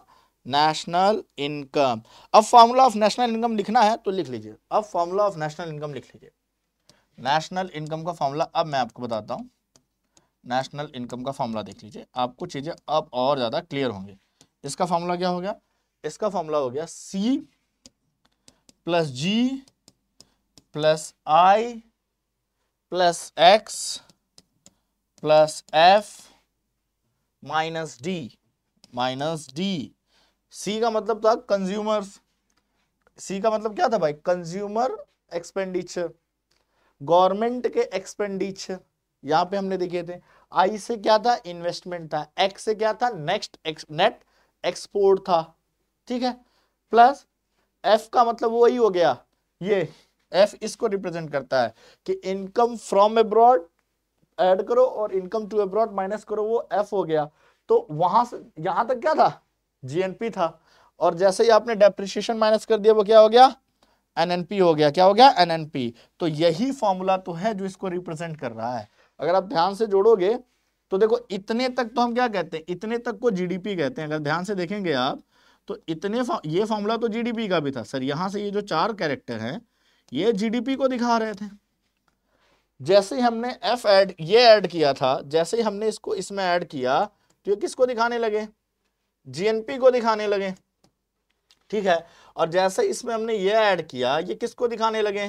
S1: नेशनल इनकम। अब फॉर्मूला ऑफ नेशनल इनकम लिखना है तो लिख लीजिए, अब फॉर्मूला ऑफ नेशनल इनकम लिख लीजिए। नेशनल इनकम का फॉर्मूला अब मैं आपको बताता हूं, नेशनल इनकम का फॉर्मूला देख लीजिए, आपको चीजें अब और ज्यादा क्लियर होंगे। इसका फॉर्मूला क्या हो गया, इसका फॉर्मूला हो गया C plus G plus I plus X plus F minus D. C का मतलब था कंज्यूमर्स, सी का मतलब क्या था भाई, कंज्यूमर एक्सपेंडिचर, गवर्नमेंट के एक्सपेंडिचर, यहां पे हमने देखे थे। आई से क्या था, इन्वेस्टमेंट था। एक्स से क्या था, नेट एक्सपोर्ट था। ठीक है, प्लस एफ का मतलब वही हो गया, ये एफ इसको रिप्रेजेंट करता है कि इनकम फ्रॉम अब्रॉड ऐड करो और इनकम टू अब्रॉड माइनस करो, वो एफ हो गया। तो वहां से यहां तक क्या था, जीएनपी था, और जैसे ही आपने डेप्रिसिएशन माइनस कर दिया वो क्या हो गया, एनएनपी हो गया। क्या हो गया, एनएनपी। तो यही फॉर्मूला तो है जो इसको रिप्रेजेंट कर रहा है। अगर आप ध्यान से जोड़ोगे तो देखो इतने तक तो हम क्या कहते हैं, इतने तक को जीडीपी कहते हैं। अगर ध्यान से देखेंगे आप तो इतने ये फॉर्मूला तो जीडीपी का भी था सर, यहां से ये जो 4 कैरेक्टर हैं ये जीडीपी को दिखा रहे थे। जैसे ही हमने एफ ये ऐड किया था, जैसे ही हमने इसको इसमें ऐड किया तो ये किसको दिखाने लगे, जीएनपी को दिखाने लगे। ठीक है, और जैसे इसमें हमने ये ऐड किया, ये किसको दिखाने लगे,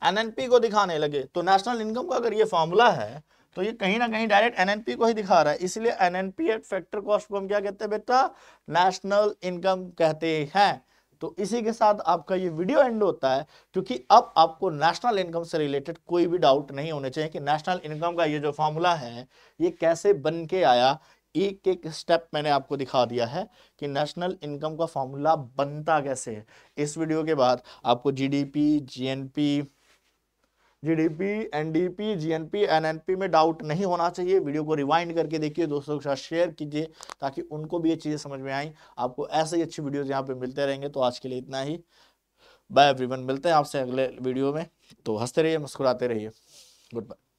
S1: एनएनपी को दिखाने लगे। तो नेशनल इनकम का अगर ये फॉर्मूला है तो ये कहीं ना कहीं डायरेक्ट एनएनपी को ही दिखा रहा है, इसलिए एनएनपी एट फैक्टर कॉस्ट को हम क्या कहते हैं बेटा, नेशनल इनकम कहते हैं। तो इसी के साथ आपका ये वीडियो एंड होता है, क्योंकि अब आपको नेशनल इनकम से रिलेटेड कोई भी डाउट नहीं होने चाहिए कि नेशनल इनकम का ये जो फॉर्मूला है ये कैसे बन के आया। एक एक स्टेप मैंने आपको दिखा दिया है कि नेशनल इनकम का फॉर्मूला बनता कैसे है। इस वीडियो के बाद आपको जीडीपी, एनडीपी, जीएनपी, एनएनपी में डाउट नहीं होना चाहिए। वीडियो को रिवाइंड करके देखिए, दोस्तों के साथ शेयर कीजिए ताकि उनको भी ये चीजें समझ में आए। आपको ऐसे ही अच्छी वीडियोस यहाँ पे मिलते रहेंगे। तो आज के लिए इतना ही, बाय एवरीवन, मिलते हैं आपसे अगले वीडियो में। तो हंसते रहिए, मुस्कुराते रहिए। Good bye.